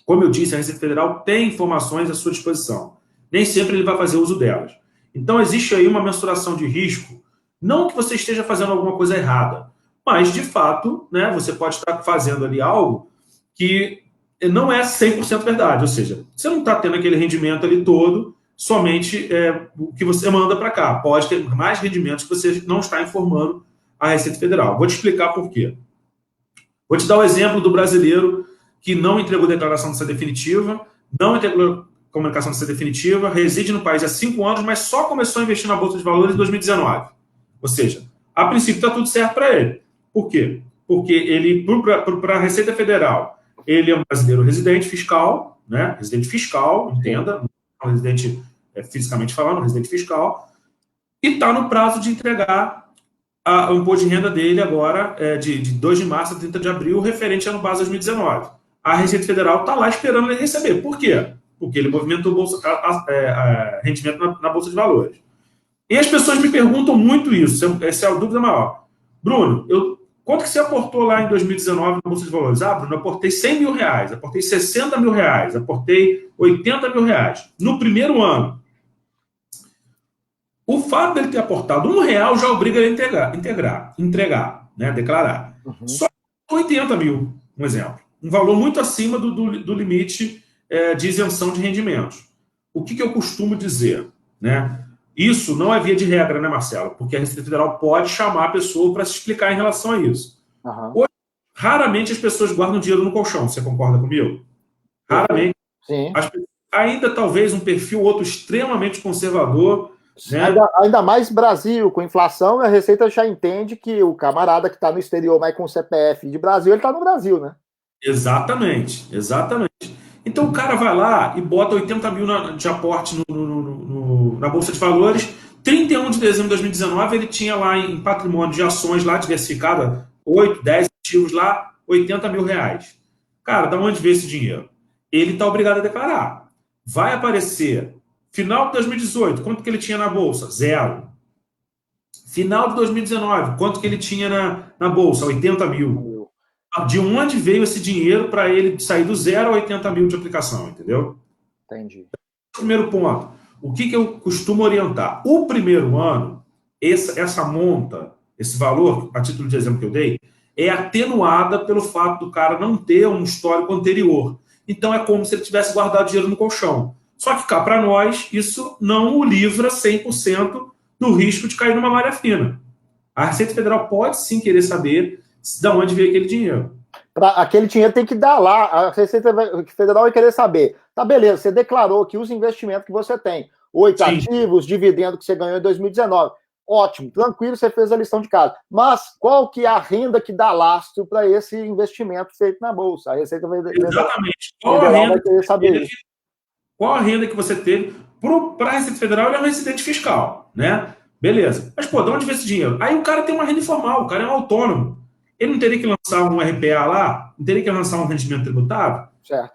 Como eu disse, a Receita Federal tem informações à sua disposição. Nem sempre ele vai fazer uso delas. Então, existe aí uma mensuração de risco, não que você esteja fazendo alguma coisa errada, mas, de fato, né, você pode estar fazendo ali algo que não é 100% verdade. Ou seja, você não está tendo aquele rendimento ali todo, somente o que você manda para cá. Pode ter mais rendimentos que você não está informando a Receita Federal. Vou te explicar por quê. Vou te dar o exemplo do brasileiro que não entregou declaração de saída definitiva, não entregou comunicação de saída definitiva, reside no país há 5 anos, mas só começou a investir na Bolsa de Valores em 2019. Ou seja, a princípio está tudo certo para ele. Por quê? Porque ele, para a Receita Federal, ele é um brasileiro residente fiscal, né? Residente fiscal, entenda, não residente fisicamente falando, residente fiscal, e está no prazo de entregar o imposto de renda dele agora, de 2 de março a 30 de abril, referente ao ano base 2019. A Receita Federal está lá esperando ele receber. Por quê? Porque ele movimentou rendimento na Bolsa de Valores. E as pessoas me perguntam muito isso, essa é a dúvida maior. Bruno, quanto que você aportou lá em 2019 na Bolsa de Valores? Bruno, eu aportei 100 mil reais, aportei 60 mil reais, aportei 80 mil reais. No primeiro ano, o fato dele ter aportado R$1 já obriga ele a entregar, né, declarar. Uhum. Só 80 mil, um exemplo. um valor muito acima do limite de isenção de rendimentos. O que eu costumo dizer? Né? Isso não é via de regra, né, Marcelo? Porque a Receita Federal pode chamar a pessoa para se explicar em relação a isso. Uhum. Hoje, raramente as pessoas guardam dinheiro no colchão, você concorda comigo? Raramente. Sim. Ainda talvez um perfil outro extremamente conservador. Né? Ainda mais Brasil, com inflação, a Receita já entende que o camarada que está no exterior, mas com CPF de Brasil, ele está no Brasil, né? Exatamente, exatamente. Então o cara vai lá e bota 80 mil de aporte na Bolsa de Valores. 31 de dezembro de 2019, ele tinha lá em patrimônio de ações lá diversificado, 8, 10 ativos lá, 80 mil reais. Cara, da onde veio esse dinheiro? Ele está obrigado a declarar. Vai aparecer, final de 2018, quanto que ele tinha na Bolsa? Zero. Final de 2019, quanto que ele tinha na Bolsa? 80 mil. De onde veio esse dinheiro para ele sair do 0 a 80 mil de aplicação, entendeu? Entendi. Primeiro ponto, o que eu costumo orientar? O primeiro ano, essa monta, esse valor, a título de exemplo que eu dei, é atenuada pelo fato do cara não ter um histórico anterior. Então é como se ele tivesse guardado dinheiro no colchão. Só que cá para nós, isso não o livra 100% do risco de cair numa malha fina. A Receita Federal pode sim querer saber de onde veio aquele dinheiro. Aquele dinheiro tem que dar lá. A Receita Federal vai querer saber. Tá, beleza, você declarou que os investimentos que você tem, 8 ativos, dividendo que você ganhou em 2019. Ótimo, tranquilo, você fez a lição de casa. Mas qual que é a renda que dá lastro para esse investimento feito na Bolsa? A Receita Exatamente. Federal vai querer saber isso. Qual a renda que você teve? Para a Receita Federal, ele é um residente fiscal, né? Beleza. Mas, pô, de onde vem esse dinheiro? Aí o cara tem uma renda informal, o cara é um autônomo. Ele não teria que lançar um RPA lá? Não teria que lançar um rendimento tributável? Certo.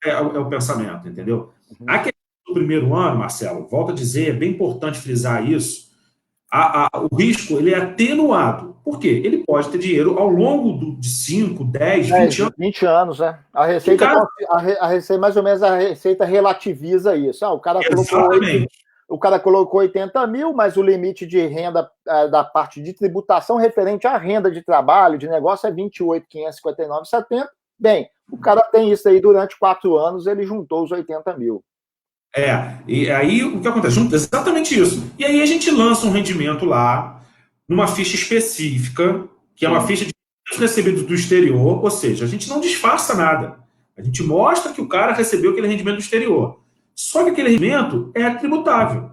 É o pensamento, entendeu? A questão do primeiro ano, Marcelo, volto a dizer, é bem importante frisar isso, o risco ele é atenuado. Por quê? Ele pode ter dinheiro ao longo de 5, 10, 20 anos. 20 anos, né? A Receita, a Receita, mais ou menos, a Receita relativiza isso. O cara colocou 80 mil, mas o limite de renda da parte de tributação referente à renda de trabalho, de negócio, é 28.559,70. Bem, o cara tem isso aí durante 4 anos, ele juntou os 80 mil. E aí o que acontece? Exatamente isso. E aí a gente lança um rendimento lá, numa ficha específica, que é uma ficha de recebidos do exterior, ou seja, a gente não disfarça nada. A gente mostra que o cara recebeu aquele rendimento do exterior. Só que aquele rendimento é tributável.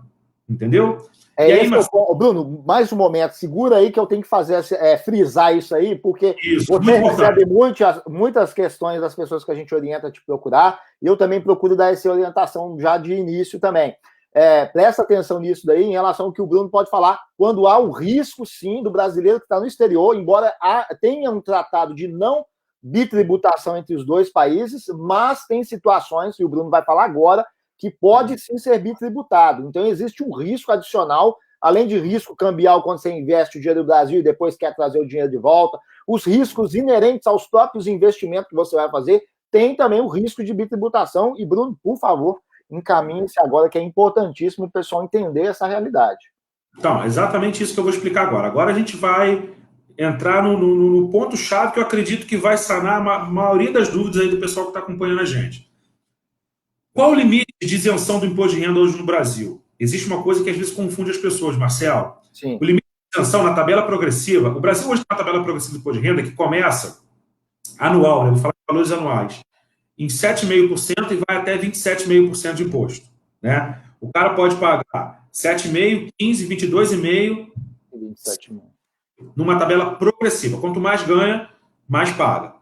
Entendeu? E aí, Bruno, mais um momento, segura aí que eu tenho que fazer, frisar isso aí, porque você recebe muitas questões das pessoas que a gente orienta a te procurar, e eu também procuro dar essa orientação já de início também. Presta atenção nisso daí, em relação ao que o Bruno pode falar, quando há o risco, sim, do brasileiro que está no exterior, embora tenha um tratado de não bitributação entre os dois países, mas tem situações, e o Bruno vai falar agora, que pode sim ser bitributado. Então, existe um risco adicional, além de risco cambial quando você investe o dinheiro do Brasil e depois quer trazer o dinheiro de volta, os riscos inerentes aos próprios investimentos que você vai fazer, tem também o risco de bitributação. E, Bruno, por favor, encaminhe-se agora, que é importantíssimo o pessoal entender essa realidade. Então, exatamente isso que eu vou explicar agora. Agora a gente vai entrar no ponto-chave que eu acredito que vai sanar a maioria das dúvidas aí do pessoal que está acompanhando a gente. Qual o limite de isenção do imposto de renda hoje no Brasil? Existe uma coisa que às vezes confunde as pessoas, Marcelo. Sim. O limite de isenção na tabela progressiva, o Brasil hoje tem uma tabela progressiva do imposto de renda que começa anual, né? Vou falar de valores anuais, em 7,5% e vai até 27,5% de imposto. Né? O cara pode pagar 7,5%, 15%, 22,5%, 27,5%. Numa tabela progressiva. Quanto mais ganha, mais paga.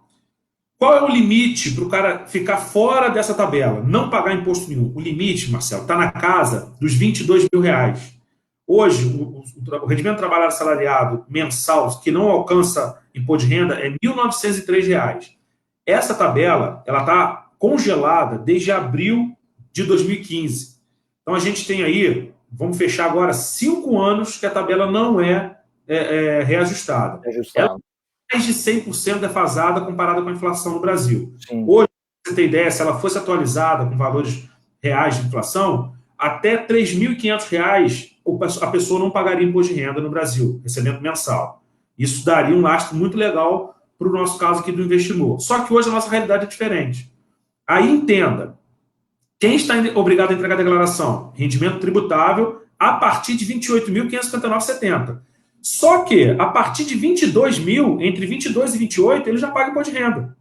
Qual é o limite para o cara ficar fora dessa tabela, não pagar imposto nenhum? O limite, Marcelo, está na casa dos 22 mil reais. Hoje, o rendimento trabalhado assalariado mensal, que não alcança imposto de renda, é R$ 1.903. Essa tabela ela está congelada desde abril de 2015. Então, a gente tem aí, vamos fechar agora, 5 anos que a tabela não é reajustada. Ela mais de 100% defasada comparada com a inflação no Brasil. Sim. Hoje, pra você ter ideia, se ela fosse atualizada com valores reais de inflação, até R$ 3.500 a pessoa não pagaria imposto de renda no Brasil, recebimento mensal. Isso daria um lastro muito legal para o nosso caso aqui do Investimor. Só que hoje a nossa realidade é diferente. Aí entenda, quem está obrigado a entregar a declaração? Rendimento tributável a partir de R$ 28.559,70. Só que, a partir de 22 mil, entre 22 e 28, ele já paga imposto de renda.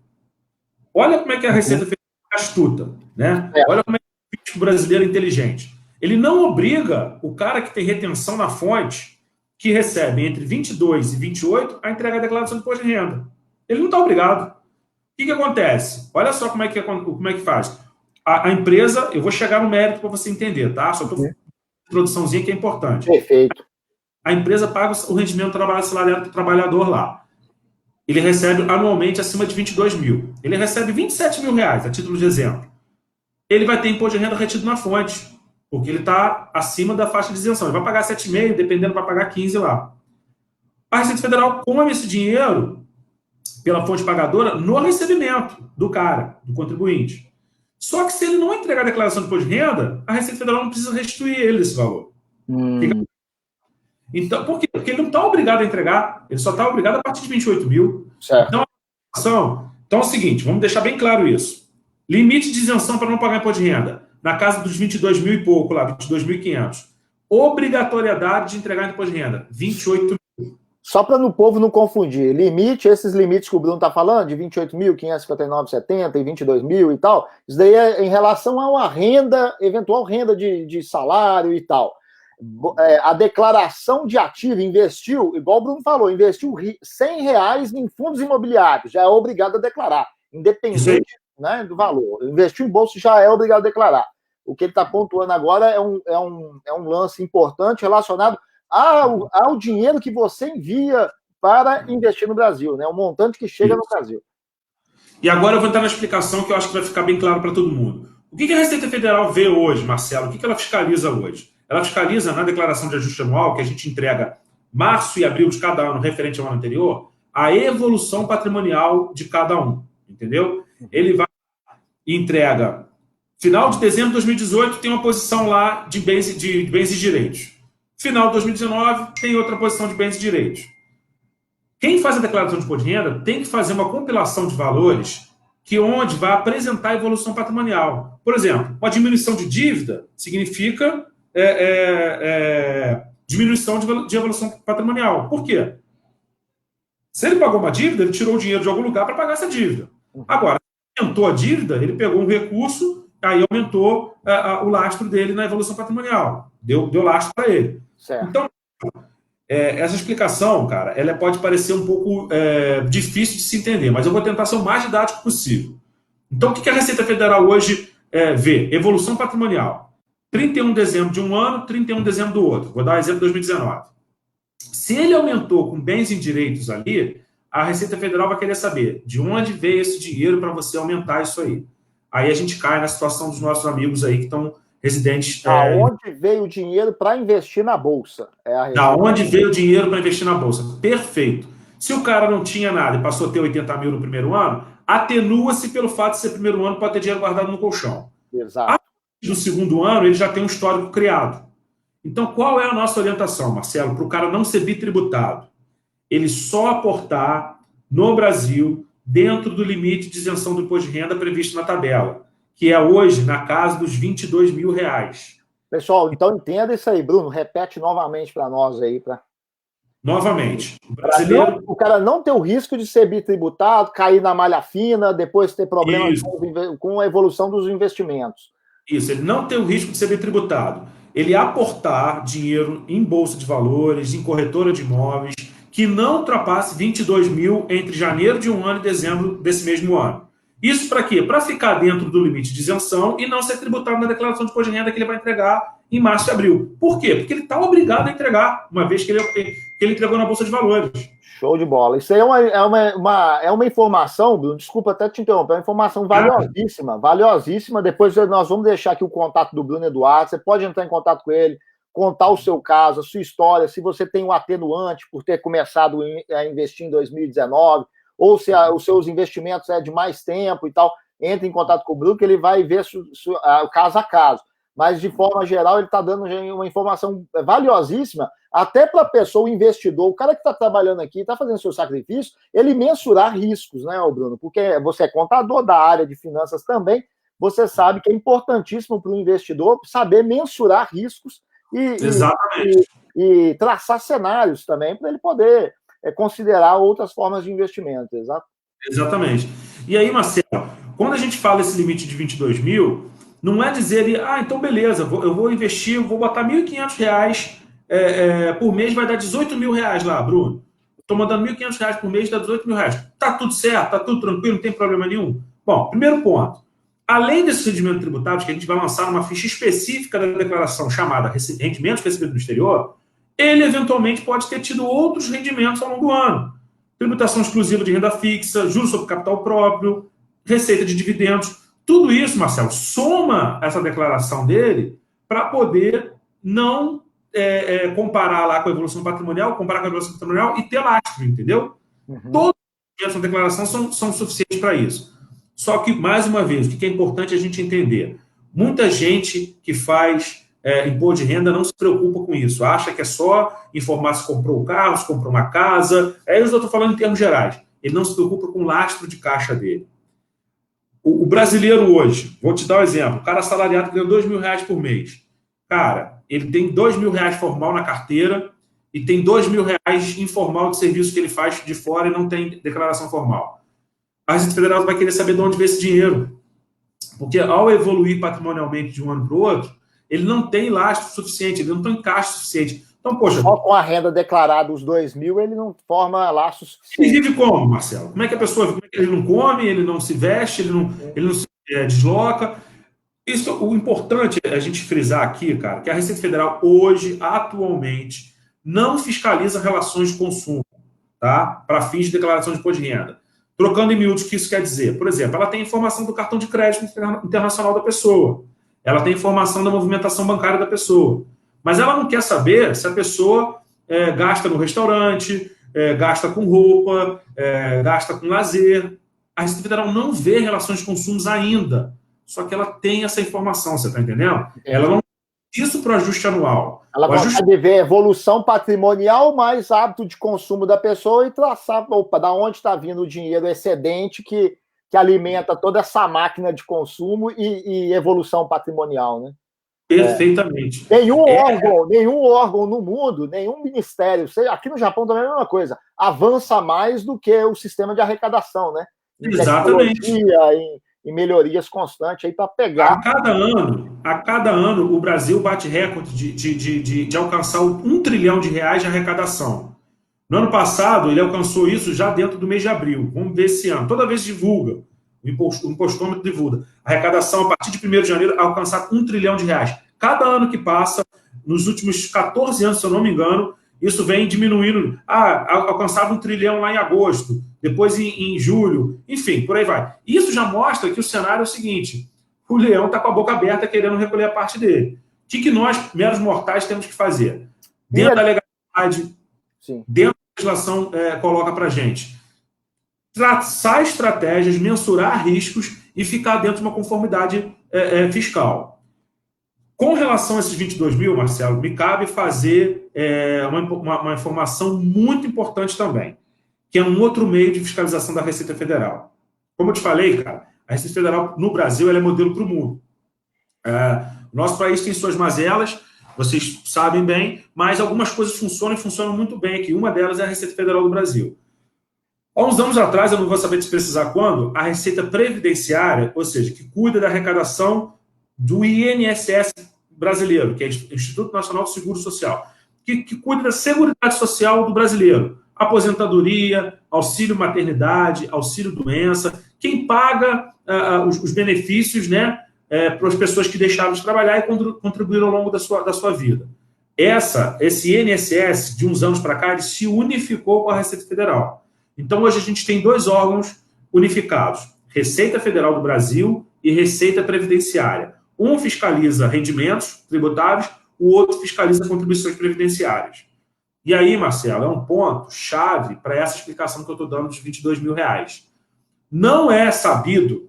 Olha como é que a Receita Federal é astuta, né? Olha como é que o fisco brasileiro é inteligente. Ele não obriga o cara que tem retenção na fonte, que recebe entre 22 e 28, a entregar a declaração de imposto de renda. Ele não está obrigado. O que acontece? Olha só como é que faz. A empresa, eu vou chegar no mérito para você entender, tá? Só estou fazendo uma introduçãozinha que é importante. Perfeito. A empresa paga o rendimento salariado do trabalhador lá. Ele recebe anualmente acima de 22 mil. Ele recebe 27 mil reais, a título de exemplo. Ele vai ter imposto de renda retido na fonte, porque ele está acima da faixa de isenção. Ele vai pagar 7,5, dependendo, vai pagar 15 lá. A Receita Federal come esse dinheiro pela fonte pagadora no recebimento do cara, do contribuinte. Só que se ele não entregar a declaração de imposto de renda, a Receita Federal não precisa restituir ele esse valor. Então, por quê? Porque ele não está obrigado a entregar, ele só está obrigado a partir de 28 mil. Certo. Então é o seguinte, vamos deixar bem claro isso. Limite de isenção para não pagar imposto de renda, na casa dos 22 mil e pouco lá, 22.500. Obrigatoriedade de entregar imposto de renda, 28 mil. Só para o povo não confundir, esses limites que o Bruno está falando, de 28.559,70 e 22 mil e tal, isso daí é em relação a uma renda, eventual renda de salário e tal. A declaração de ativo, investiu, igual o Bruno falou, investiu R$100 em fundos imobiliários, já é obrigado a declarar, independente, né, do valor. Investiu em bolsa já é obrigado a declarar. O que ele está pontuando agora é um lance importante relacionado ao dinheiro que você envia para investir no Brasil, né? O montante que chega no Brasil. E agora eu vou entrar na explicação que eu acho que vai ficar bem claro para todo mundo. O que a Receita Federal vê hoje, Marcelo? O que ela fiscaliza hoje? Ela fiscaliza na declaração de ajuste anual, que a gente entrega março e abril de cada ano, referente ao ano anterior, a evolução patrimonial de cada um, entendeu? Ele vai e entrega, final de dezembro de 2018, tem uma posição lá de bens e direitos. Final de 2019, tem outra posição de bens e direitos. Quem faz a declaração de imposto de renda tem que fazer uma compilação de valores onde vai apresentar a evolução patrimonial. Por exemplo, uma diminuição de dívida significa diminuição de evolução patrimonial. Por quê? Se ele pagou uma dívida, ele tirou o dinheiro de algum lugar para pagar essa dívida. Agora, se aumentou a dívida, ele pegou um recurso, aí aumentou o lastro dele na evolução patrimonial. Deu lastro para ele. Certo. Então, essa explicação, cara, ela pode parecer um pouco difícil de se entender, mas eu vou tentar ser o mais didático possível. Então, o que a Receita Federal hoje vê? Evolução patrimonial. 31 de dezembro de um ano, 31 de dezembro do outro. Vou dar um exemplo de 2019. Se ele aumentou com bens e direitos ali, a Receita Federal vai querer saber de onde veio esse dinheiro para você aumentar isso aí. Aí a gente cai na situação dos nossos amigos aí que estão residentes... Da onde veio o dinheiro para investir na Bolsa? Da onde veio o dinheiro para investir na Bolsa? Perfeito. Se o cara não tinha nada e passou a ter 80 mil no primeiro ano, atenua-se pelo fato de ser primeiro ano, pode ter dinheiro guardado no colchão. Exato. No segundo ano, ele já tem um histórico criado. Então, qual é a nossa orientação, Marcelo, para o cara não ser bitributado? Ele só aportar no Brasil dentro do limite de isenção do imposto de renda previsto na tabela, que é hoje na casa dos 22 mil reais. Pessoal, então entenda isso aí, Bruno. Repete novamente para nós aí. Novamente. O cara não ter o risco de ser bitributado, cair na malha fina, depois ter problemas com a evolução dos investimentos. Isso, ele não tem o risco de ser bitributado. Ele aportar dinheiro em bolsa de valores, em corretora de imóveis, que não ultrapasse 22 mil entre janeiro de um ano e dezembro desse mesmo ano. Isso para quê? Para ficar dentro do limite de isenção e não ser tributado na declaração de imposto de renda que ele vai entregar em março e abril. Por quê? Porque ele está obrigado a entregar, uma vez que ele entregou na Bolsa de Valores. Show de bola. Isso aí é uma informação, Bruno, desculpa até te interromper, é uma informação valiosíssima. Depois nós vamos deixar aqui o contato do Bruno Eduardo, você pode entrar em contato com ele, contar o seu caso, a sua história, se você tem um atenuante por ter começado a investir em 2019, ou se os seus investimentos é de mais tempo e tal, entre em contato com o Bruno, que ele vai ver o caso a caso. mas de forma geral ele está dando uma informação valiosíssima até para a pessoa, o investidor, o cara que está trabalhando aqui, está fazendo seu sacrifício, ele mensurar riscos, né, Bruno? Porque você é contador da área de finanças também, você sabe que é importantíssimo para o investidor saber mensurar riscos e traçar cenários também para ele poder considerar outras formas de investimento, exato? Exatamente. E aí, Marcelo, quando a gente fala esse limite de 22 mil, não é dizer ali, então beleza, eu vou investir, eu vou botar R$ 1.500 por mês, vai dar R$ 18.000 lá, Bruno. Estou mandando R$ 1.500 por mês, dá R$ 18.000. Tá tudo certo, tá tudo tranquilo, não tem problema nenhum. Bom, primeiro ponto. Além desses rendimentos tributários, que a gente vai lançar uma ficha específica da declaração chamada rendimentos recebidos no exterior, ele eventualmente pode ter tido outros rendimentos ao longo do ano. Tributação exclusiva de renda fixa, juros sobre capital próprio, receita de dividendos. Tudo isso, Marcelo, soma essa declaração dele para poder não comparar lá com a evolução patrimonial, comparar com a evolução patrimonial e ter lastro, entendeu? Todos os rendimentos na declaração são suficientes para isso. Só que, mais uma vez, o que é importante a gente entender? Muita gente que faz imposto de renda não se preocupa com isso. Acha que é só informar se comprou o carro, se comprou uma casa. Eu estou falando em termos gerais. Ele não se preocupa com o lastro de caixa dele. O brasileiro hoje, vou te dar um exemplo. O cara assalariado ganha R$ 2.000 por mês. Cara, ele tem R$ 2.000 formal na carteira e tem R$ 2.000 informal de serviço que ele faz de fora e não tem declaração formal. A Receita Federal vai querer saber de onde veio esse dinheiro. Porque ao evoluir patrimonialmente de um ano para o outro, ele não tem lastro suficiente, ele não tem caixa suficiente. Então, poxa... Só com a renda declarada, os 2.000, ele não forma lastro suficiente. Ele vive como, Marcelo? Como é que a pessoa vive? Ele não come, ele não se veste, ele não se desloca. Isso, o importante é a gente frisar aqui, cara, que a Receita Federal hoje, atualmente, não fiscaliza relações de consumo, tá? Para fins de declaração de imposto de renda. Trocando em miúdos, o que isso quer dizer? Por exemplo, ela tem informação do cartão de crédito internacional da pessoa. Ela tem informação da movimentação bancária da pessoa. Mas ela não quer saber se a pessoa gasta no restaurante, gasta com roupa, gasta com lazer. A Receita Federal não vê relações de consumos ainda. Só que ela tem essa informação, você está entendendo? Ela não isso para o ajuste anual. Ela consegue ver evolução patrimonial, mais hábito de consumo da pessoa e traçar, da onde está vindo o dinheiro excedente que alimenta toda essa máquina de consumo e evolução patrimonial, né? Perfeitamente. Nenhum órgão no mundo, nenhum ministério, aqui no Japão também é a mesma coisa, avança mais do que o sistema de arrecadação, né? Exatamente. E melhorias constantes aí para pegar. A cada ano, o Brasil bate recorde de alcançar R$ 1 trilhão de arrecadação. No ano passado, ele alcançou isso já dentro do mês de abril. Vamos ver esse ano. Toda vez divulga, o impostômetro divulga. A arrecadação, a partir de 1º de janeiro, alcançar R$ 1 trilhão. Cada ano que passa, nos últimos 14 anos, se eu não me engano, isso vem diminuindo. Alcançava 1 trilhão lá em agosto, depois em julho, enfim, por aí vai. Isso já mostra que o cenário é o seguinte: o leão está com a boca aberta querendo recolher a parte dele. O que nós, meros mortais, temos que fazer? Dentro da legalidade, dentro da legislação, coloca para a gente. Traçar estratégias, mensurar riscos e ficar dentro de uma conformidade fiscal. Com relação a esses 22 mil, Marcelo, me cabe fazer uma informação muito importante também, que é um outro meio de fiscalização da Receita Federal. Como eu te falei, cara, a Receita Federal no Brasil ela é modelo para o mundo. O nosso país tem suas mazelas, vocês sabem bem, mas algumas coisas funcionam e funcionam muito bem aqui. Uma delas é a Receita Federal do Brasil. Há uns anos atrás, eu não vou saber se precisar quando, a Receita Previdenciária, ou seja, que cuida da arrecadação do INSS brasileiro, que é o Instituto Nacional do Seguro Social, que cuida da seguridade social do brasileiro. Aposentadoria, auxílio maternidade, auxílio doença, quem paga os benefícios, né, para as pessoas que deixaram de trabalhar e contribuíram ao longo da sua vida. Esse INSS, de uns anos para cá, ele se unificou com a Receita Federal. Então, hoje a gente tem 2 órgãos unificados, Receita Federal do Brasil e Receita Previdenciária. Um fiscaliza rendimentos tributários, o outro fiscaliza contribuições previdenciárias. E aí, Marcelo, é um ponto chave para essa explicação que eu estou dando dos R$ 22 mil. Não é sabido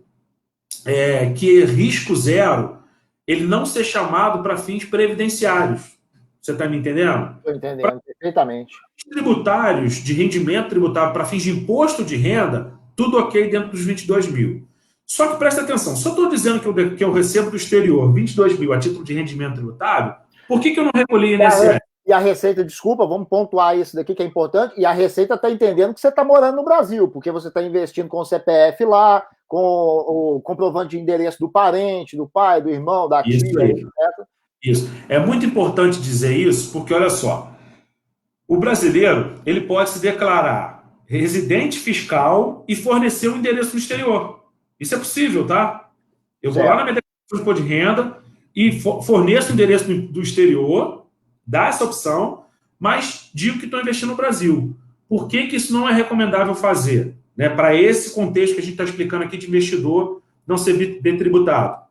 que risco zero ele não ser chamado para fins previdenciários. Você está me entendendo? Estou entendendo perfeitamente. Tributários, de rendimento tributável para fins de imposto de renda, tudo ok dentro dos 22 mil. Só que presta atenção, se eu estou dizendo que eu recebo do exterior 22 mil a título de rendimento tributável, por que eu não recolhi INSS? E a Receita, desculpa, vamos pontuar isso daqui que é importante, e a Receita está entendendo que você está morando no Brasil, porque você está investindo com o CPF lá, com o comprovante de endereço do parente, do pai, do irmão, da tia, etc. Isso. É muito importante dizer isso, porque olha só, o brasileiro ele pode se declarar residente fiscal e fornecer um endereço no exterior. Isso é possível, tá? Eu vou lá na minha declaração de imposto de renda e forneço o endereço do exterior, dá essa opção, mas digo que estou investindo no Brasil. Por que isso não é recomendável fazer? Né, para esse contexto que a gente está explicando aqui de investidor não ser bem tributado.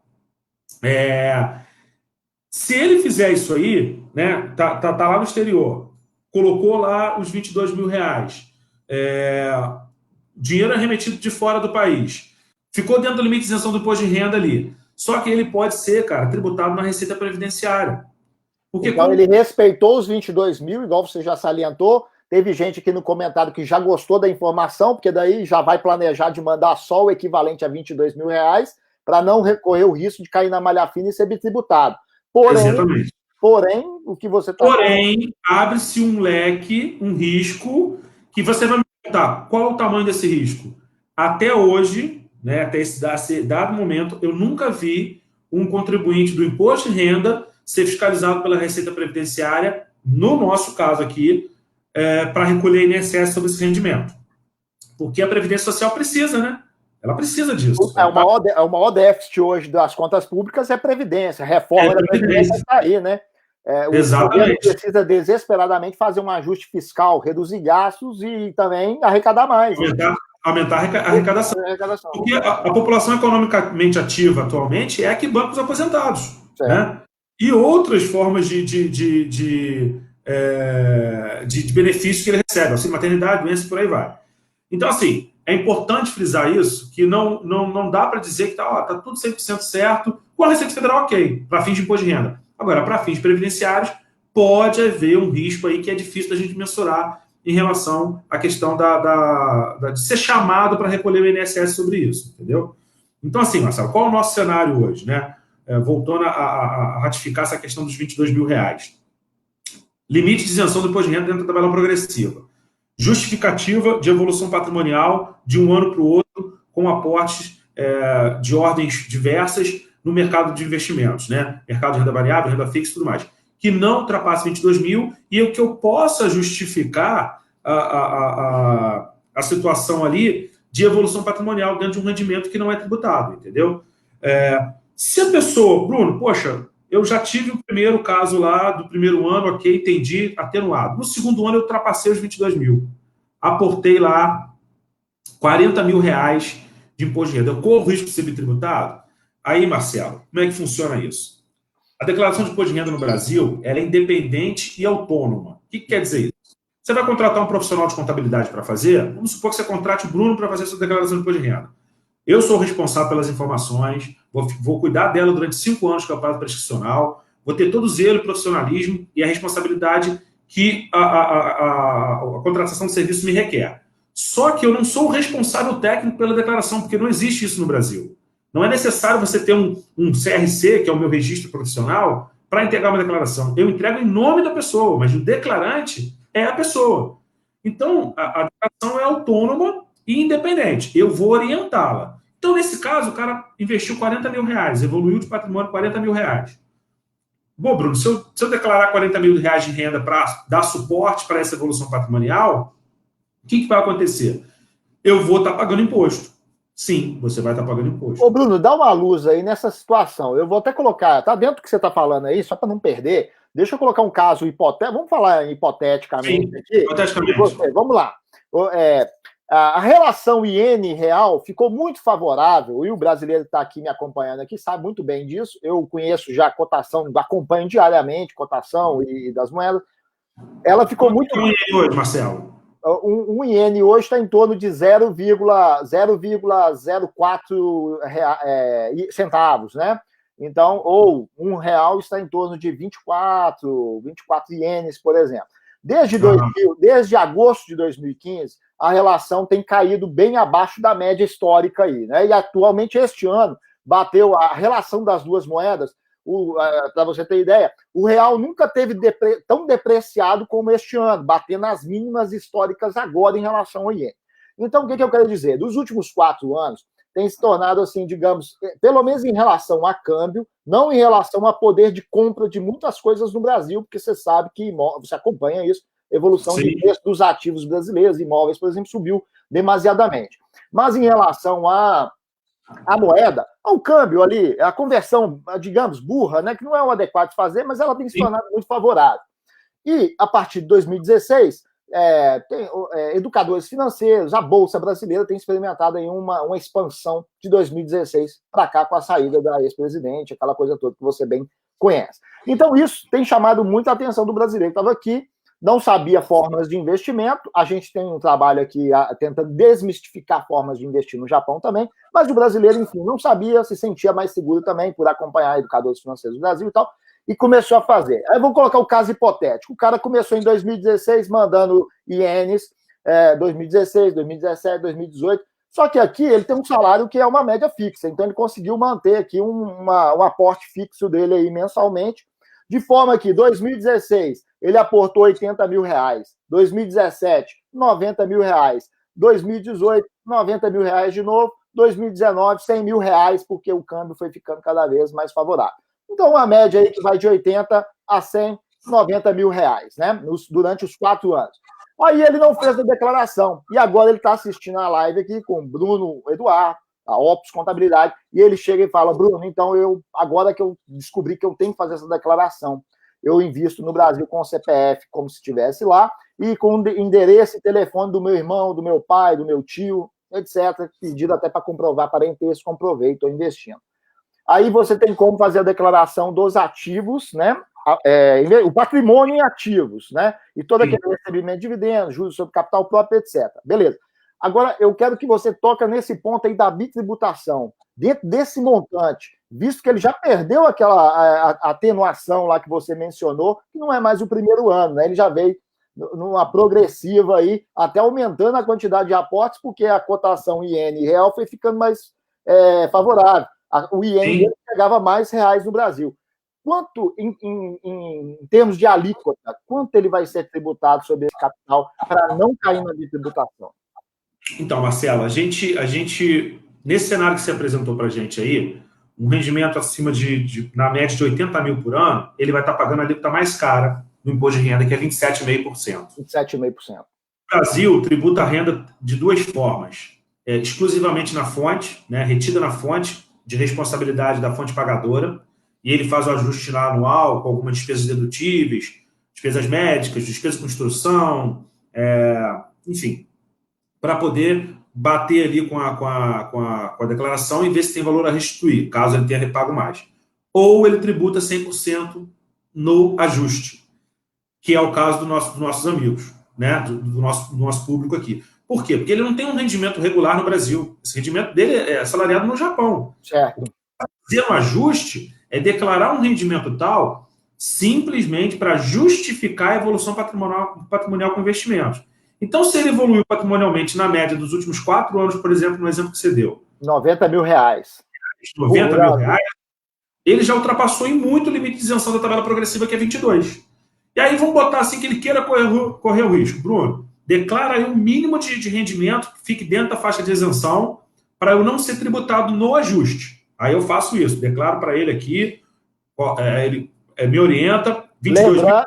Se ele fizer isso aí, né, tá lá no exterior, colocou lá os 22 mil reais, dinheiro é remetido de fora do país, ficou dentro do limite de isenção do imposto de renda ali, só que ele pode ser, cara, tributado na Receita Previdenciária. Porque então, ele respeitou os 22 mil, igual você já salientou. Teve gente aqui no comentário que já gostou da informação, porque daí já vai planejar de mandar só o equivalente a 22 mil reais, para não recorrer o risco de cair na malha fina e ser bitributado. Porém, o que você está... Porém, abre-se um leque, um risco, que você vai me perguntar, qual é o tamanho desse risco? Até hoje, né, até esse dado momento, eu nunca vi um contribuinte do imposto de renda ser fiscalizado pela Receita Previdenciária, no nosso caso aqui, para recolher INSS sobre esse rendimento. Porque a Previdência Social precisa, né? Ela precisa disso. O maior déficit hoje das contas públicas é Previdência. A reforma da Previdência está aí, né? O governo precisa desesperadamente fazer um ajuste fiscal, reduzir gastos e também arrecadar mais. Aumentar a arrecadação. Porque a população economicamente ativa atualmente é a que banca os aposentados. Né? E outras formas de benefícios que ele recebe, auxílio maternidade, doença, por aí vai. Então, assim, é importante frisar isso, que não dá para dizer que tá tudo 100% certo, com a Receita Federal ok, para fins de imposto de renda. Agora, para fins previdenciários, pode haver um risco aí que é difícil da gente mensurar em relação à questão de ser chamado para recolher o INSS sobre isso, entendeu? Então, assim, Marcelo, qual é o nosso cenário hoje, né? Voltando a ratificar essa questão dos 22 mil reais. Limite de isenção do imposto de renda dentro da tabela progressiva. Justificativa de evolução patrimonial de um ano para o outro, com aportes de ordens diversas no mercado de investimentos, né? Mercado de renda variável, renda fixa e tudo mais, que não ultrapasse 22 mil e o que eu possa justificar a situação ali de evolução patrimonial dentro de um rendimento que não é tributado, entendeu? Se a pessoa, Bruno, poxa, eu já tive o primeiro caso lá do primeiro ano, ok, entendi, atenuado. No segundo ano eu ultrapassei os 22 mil. Aportei lá 40 mil reais de imposto de renda. Eu corro o risco de ser bitributado? Aí, Marcelo, como é que funciona isso? A declaração de imposto de renda no Brasil, ela é independente e autônoma. O que quer dizer isso? Você vai contratar um profissional de contabilidade para fazer? Vamos supor que você contrate o Bruno para fazer a sua declaração de imposto de renda. Eu sou responsável pelas informações, vou cuidar dela durante 5 anos, que é o prazo prescricional, vou ter todo o zelo, profissionalismo e a responsabilidade que a contratação de serviço me requer. Só que eu não sou o responsável técnico pela declaração, porque não existe isso no Brasil. Não é necessário você ter um CRC, que é o meu registro profissional, para entregar uma declaração. Eu entrego em nome da pessoa, mas o declarante é a pessoa. Então, a declaração é autônoma e independente. Eu vou orientá-la. Então, nesse caso, o cara investiu 40 mil reais, evoluiu de patrimônio 40 mil reais. Bom, Bruno, se eu declarar 40 mil reais de renda para dar suporte para essa evolução patrimonial, o que vai acontecer? Eu vou estar pagando imposto. Sim, você vai estar pagando imposto. Ô, Bruno, dá uma luz aí nessa situação. Eu vou até colocar, tá dentro do que você está falando aí, só para não perder, deixa eu colocar um caso hipotético, vamos falar hipoteticamente. Sim, aqui. Hipoteticamente. Vamos lá. A relação iene real ficou muito favorável, e o brasileiro que está aqui me acompanhando aqui sabe muito bem disso. Eu conheço já a cotação, acompanho diariamente cotação e das moedas. Ela ficou muito. Quanto é o iene hoje, Marcelo? Um iene hoje está em torno de 0,04 centavos, né? Então, ou R$ 1 está em torno de 24 ienes, por exemplo. Desde agosto de 2015, a relação tem caído bem abaixo da média histórica aí, né? E atualmente, este ano, bateu a relação das duas moedas. Para você ter ideia, o real nunca teve tão depreciado como este ano, batendo as mínimas históricas agora em relação ao iene. Então, o que eu quero dizer? Dos últimos 4 anos, tem se tornado, assim, digamos, pelo menos em relação a câmbio, não em relação a poder de compra de muitas coisas no Brasil, porque você sabe que você acompanha isso, evolução de preço dos ativos brasileiros, imóveis, por exemplo, subiu demasiadamente. Mas em relação à moeda, ao câmbio ali, a conversão, digamos, burra, né, que não é o adequado de fazer, mas ela tem se tornado muito favorável. E, a partir de 2016, tem educadores financeiros, a Bolsa Brasileira tem experimentado aí uma expansão de 2016 para cá com a saída da ex-presidente, aquela coisa toda que você bem conhece. Então, isso tem chamado muita atenção do brasileiro que estava aqui, não sabia formas de investimento. A gente tem um trabalho aqui tentando desmistificar formas de investir no Japão também, mas o brasileiro, enfim, não sabia, se sentia mais seguro também por acompanhar educadores financeiros do Brasil e tal, e começou a fazer. Aí eu vou colocar o caso hipotético. O cara começou em 2016 mandando ienes, 2016, 2017, 2018, só que aqui ele tem um salário que é uma média fixa, então ele conseguiu manter aqui um aporte fixo dele aí mensalmente, de forma que 2016 ele aportou R$80 mil, 2017, R$90 mil, 2018, R$90 mil de novo, 2019, R$100 mil, porque o câmbio foi ficando cada vez mais favorável. Então, uma média aí que vai de 80 a 100, R$90 mil, né? Durante os 4 anos. Aí ele não fez a declaração. E agora ele está assistindo a live aqui com o Bruno Eduardo, a Opus Contabilidade, e ele chega e fala: Bruno, então agora que eu descobri que eu tenho que fazer essa declaração, eu invisto no Brasil com o CPF como se estivesse lá, e com o endereço e telefone do meu irmão, do meu pai, do meu tio, etc., pedido até para comprovar parentesco, comprovei, estou investindo. Aí você tem como fazer a declaração dos ativos, né? O patrimônio em ativos, né? E todo aquele recebimento de dividendos, juros sobre capital próprio, etc. Beleza. Agora, eu quero que você toque nesse ponto aí da bitributação. Dentro desse montante, visto que ele já perdeu aquela atenuação lá que você mencionou, que não é mais o primeiro ano, né? Ele já veio numa progressiva aí, até aumentando a quantidade de aportes, porque a cotação iene e real foi ficando mais favorável. O iene pegava mais reais no Brasil. Quanto, em termos de alíquota, quanto ele vai ser tributado sobre esse capital para não cair na bitributação? Então, Marcelo, a gente nesse cenário que você apresentou para a gente aí, um rendimento acima na média de 80 mil por ano, ele vai estar pagando a alíquota mais cara no imposto de renda, que é 27,5%. 27,5%. O Brasil tributa a renda de 2 formas. Exclusivamente na fonte, né, retida na fonte, de responsabilidade da fonte pagadora, e ele faz o ajuste lá anual com algumas despesas dedutíveis, despesas médicas, despesas de construção, enfim, para poder bater ali com a declaração e ver se tem valor a restituir, caso ele tenha repago mais. Ou ele tributa 100% no ajuste, que é o caso dos nossos amigos, né? do nosso público aqui. Por quê? Porque ele não tem um rendimento regular no Brasil. Esse rendimento dele é assalariado no Japão. Certo. Fazer um ajuste é declarar um rendimento tal simplesmente para justificar a evolução patrimonial com investimentos. Então, se ele evoluiu patrimonialmente na média dos últimos 4 anos, por exemplo, no exemplo que você deu, 90 mil reais. 90 mil reais, ele já ultrapassou em muito o limite de isenção da tabela progressiva, que é 22. E aí vamos botar assim que ele queira correr o risco. Bruno, declara aí um mínimo de rendimento que fique dentro da faixa de isenção para eu não ser tributado no ajuste. Aí eu faço isso, declaro para ele aqui, ele me orienta.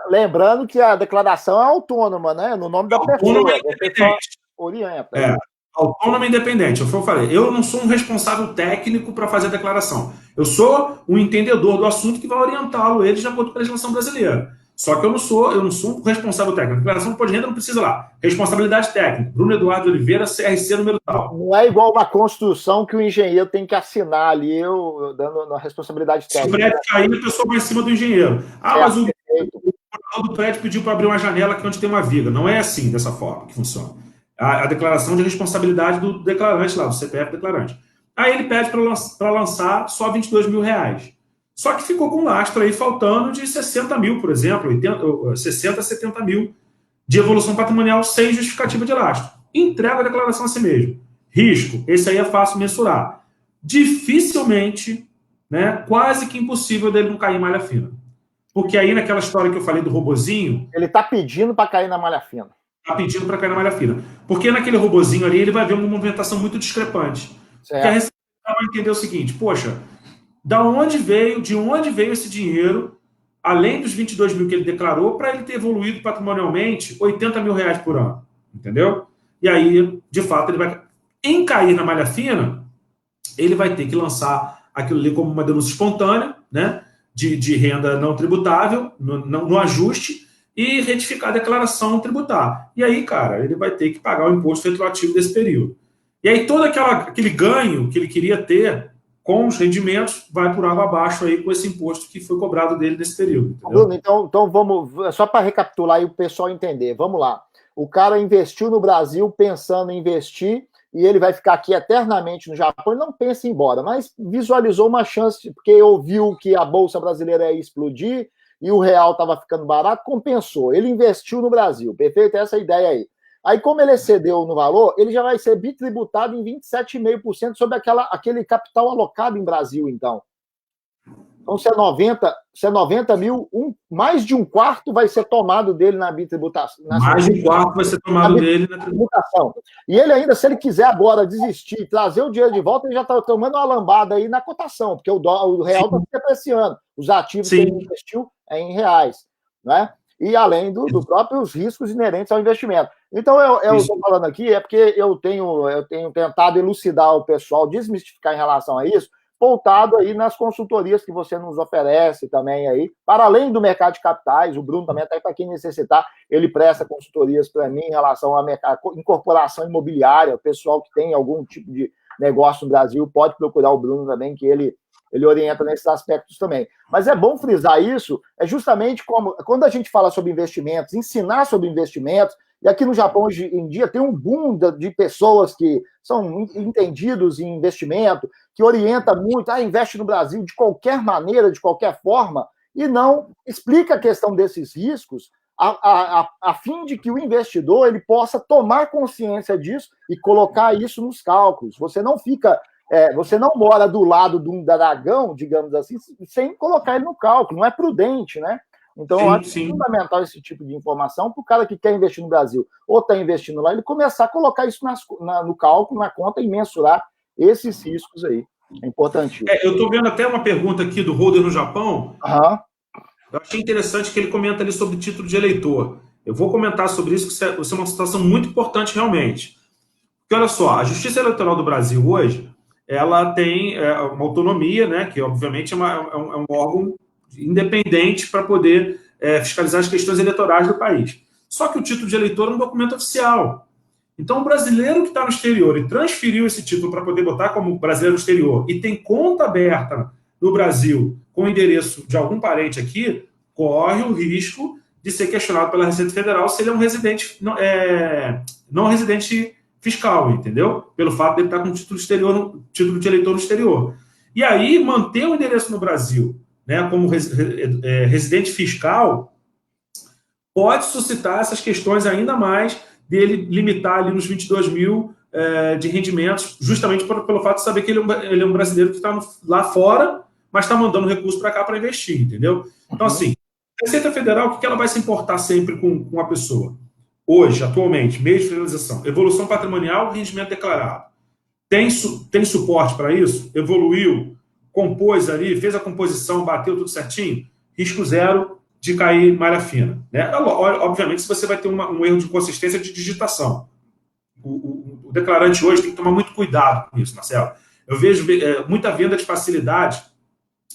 Lembrando que a declaração é autônoma, né? No nome da pessoa. Independente. Orienta. Autônoma e independente. Eu falei, eu não sou um responsável técnico para fazer a declaração. Eu sou um entendedor do assunto que vai orientá-lo ele de acordo com a legislação brasileira. Só que eu não sou um responsável técnico. A declaração de imposto de renda não precisa lá. Responsabilidade técnica. Bruno Eduardo Oliveira, CRC número tal. Não é igual uma construção que o engenheiro tem que assinar ali, dando na responsabilidade técnica. Se o prédio cair, a pessoa vai em cima do engenheiro. Mas o morador do prédio pediu para abrir uma janela aqui onde tem uma viga. Não é assim, dessa forma que funciona. A declaração de responsabilidade do declarante lá, do CPF declarante. Aí ele pede para lançar só 22 mil reais. Só que ficou com lastro aí faltando de 60 mil, por exemplo, 60, 70 mil de evolução patrimonial sem justificativa de lastro. Entrega a declaração a si mesmo. Risco, esse aí é fácil mensurar. Dificilmente, né, quase que impossível dele não cair em malha fina. Porque aí naquela história que eu falei do robozinho... Ele está pedindo para cair na malha fina. Está pedindo para cair na malha fina. Porque naquele robozinho ali ele vai ver uma movimentação muito discrepante. Certo. Porque a Receita vai entender o seguinte, poxa, de onde veio esse dinheiro, além dos 22 mil que ele declarou, para ele ter evoluído patrimonialmente 80 mil reais por ano, entendeu? E aí, de fato, ele vai, em cair na malha fina, ele vai ter que lançar aquilo ali como uma denúncia espontânea, né, de renda não tributável, no ajuste, e retificar a declaração tributária. E aí, cara, ele vai ter que pagar o imposto retroativo desse período. E aí todo aquele ganho que ele queria ter com os rendimentos vai por água abaixo aí com esse imposto que foi cobrado dele nesse período. Entendeu? Bruno, então vamos, só para recapitular e o pessoal entender, vamos lá. O cara investiu no Brasil pensando em investir e ele vai ficar aqui eternamente no Japão, ele não pensa em ir embora, mas visualizou uma chance, porque ouviu que a Bolsa Brasileira ia explodir e o real estava ficando barato, compensou. Ele investiu no Brasil, perfeito? Essa é a ideia aí. Aí, como ele excedeu no valor, ele já vai ser bitributado em 27,5% sobre aquele capital alocado em Brasil, então. Então, se é 90 mil, mais de um quarto vai ser tomado dele na bitributação. Mais de um quarto vai ser tomado dele na tributação. E ele ainda, se ele quiser agora desistir, trazer o dinheiro de volta, ele já está tomando uma lambada aí na cotação, porque o real está se depreciando. Os ativos que ele investiu é em reais, né? E além dos próprios riscos inerentes ao investimento. Então, eu estou falando aqui, é porque eu tenho tentado elucidar o pessoal, desmistificar em relação a isso, voltado aí nas consultorias que você nos oferece também aí, para além do mercado de capitais, o Bruno também, até para quem necessitar, ele presta consultorias para mim em relação à incorporação imobiliária, o pessoal que tem algum tipo de negócio no Brasil pode procurar o Bruno também, que ele orienta nesses aspectos também. Mas é bom frisar isso, é justamente como, quando a gente fala sobre investimentos, ensinar sobre investimentos, e aqui no Japão, hoje em dia, tem um boom de pessoas que são entendidos em investimento, que orienta muito, investe no Brasil de qualquer maneira, de qualquer forma, e não explica a questão desses riscos, a fim de que o investidor ele possa tomar consciência disso e colocar isso nos cálculos. Você não fica... você não mora do lado de um dragão, digamos assim, sem colocar ele no cálculo, não é prudente, né? Então, eu acho fundamental esse tipo de informação para o cara que quer investir no Brasil ou está investindo lá, ele começar a colocar isso no cálculo, na conta e mensurar esses riscos aí. É importante. Eu estou vendo até uma pergunta aqui do Holder no Japão. Uhum. Eu achei interessante que ele comenta ali sobre título de eleitor. Eu vou comentar sobre isso, que isso é uma situação muito importante realmente. Porque, olha só, a Justiça Eleitoral do Brasil hoje, ela tem uma autonomia, né, que obviamente é um órgão independente para poder fiscalizar as questões eleitorais do país. Só que o título de eleitor é um documento oficial. Então, o brasileiro que está no exterior e transferiu esse título para poder botar como brasileiro no exterior e tem conta aberta no Brasil com o endereço de algum parente aqui, corre o risco de ser questionado pela Receita Federal se ele é um residente, não residente fiscal, entendeu? Pelo fato de ele estar com título de eleitor no exterior. E aí, manter o endereço no Brasil, né, como residente fiscal, pode suscitar essas questões ainda mais dele limitar ali nos 22 mil de rendimentos, justamente pelo fato de saber que ele é um brasileiro que está lá fora, mas está mandando recurso para cá para investir, entendeu? Então, assim, a Receita Federal, o que ela vai se importar sempre com a pessoa? Hoje, atualmente, meio de finalização, evolução patrimonial, rendimento declarado. Tem suporte para isso? Evoluiu, compôs ali, fez a composição, bateu tudo certinho? Risco zero de cair malha fina. Né? Obviamente, se você vai ter um erro de consistência de digitação. O declarante hoje tem que tomar muito cuidado com isso, Marcelo. Eu vejo muita venda de facilidade,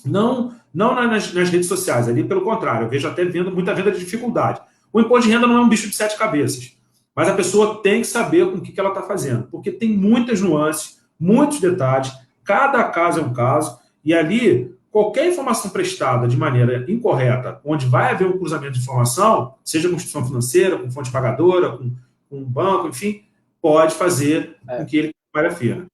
não nas redes sociais, ali pelo contrário, eu vejo até muita venda de dificuldade. O imposto de renda não é um bicho de 7 cabeças, mas a pessoa tem que saber com o que ela está fazendo, porque tem muitas nuances, muitos detalhes, cada caso é um caso, e ali, qualquer informação prestada de maneira incorreta, onde vai haver um cruzamento de informação, seja com instituição financeira, com fonte pagadora, com um banco, enfim, pode fazer com que ele valha a pena.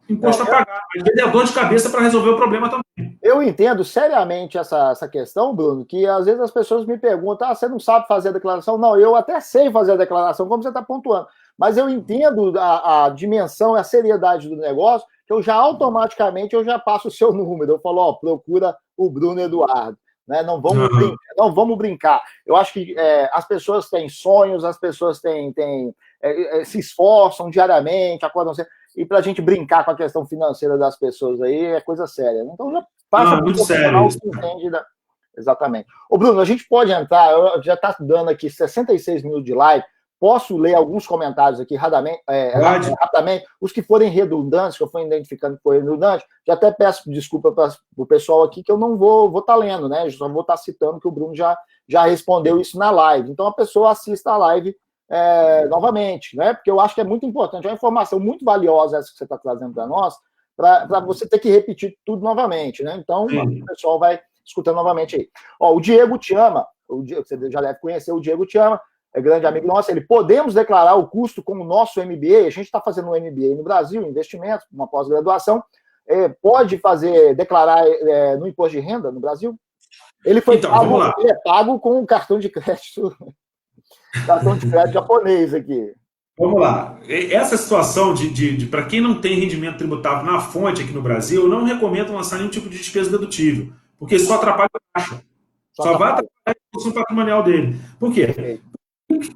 imposto a pagar. Às vezes é dor de cabeça para resolver o problema também. Eu entendo seriamente essa questão, Bruno, que às vezes as pessoas me perguntam, você não sabe fazer a declaração? Não, eu até sei fazer a declaração, como você está pontuando, mas eu entendo a dimensão e a seriedade do negócio, que eu já automaticamente passo o seu número, eu falo, procura o Bruno Eduardo. Né? Não vamos brincar. Eu acho que as pessoas têm sonhos, as pessoas se esforçam diariamente, acordam cedo, e para a gente brincar com a questão financeira das pessoas aí é coisa séria. Né? Então já passa para o profissional que entende. Exatamente. Ô, Bruno, a gente pode entrar, já está dando aqui 66 minutos de live. Posso ler alguns comentários aqui rapidamente, os que forem redundantes, que eu for identificando que foi redundante, já até peço desculpa para o pessoal aqui, que eu não vou estar lendo, né? Eu só vou estar citando que o Bruno já respondeu isso na live. Então a pessoa assista a live novamente, né? Porque eu acho que é muito importante, é uma informação muito valiosa essa que você está trazendo para nós, para você ter que repetir tudo novamente, né? Então o pessoal vai escutando novamente aí. O Diego te ama, você já deve conhecer o Diego te ama, é grande amigo nosso, podemos declarar o custo como nosso MBA, a gente está fazendo um MBA no Brasil, investimentos, uma pós-graduação, pode declarar no imposto de renda no Brasil? Ele é pago com um cartão de crédito japonês aqui. Vamos lá. Essa situação de para quem não tem rendimento tributável na fonte aqui no Brasil, eu não recomendo lançar nenhum tipo de despesa dedutível, porque isso só atrapalha a taxa. Só vai atrapalhar a função patrimonial dele. Por quê?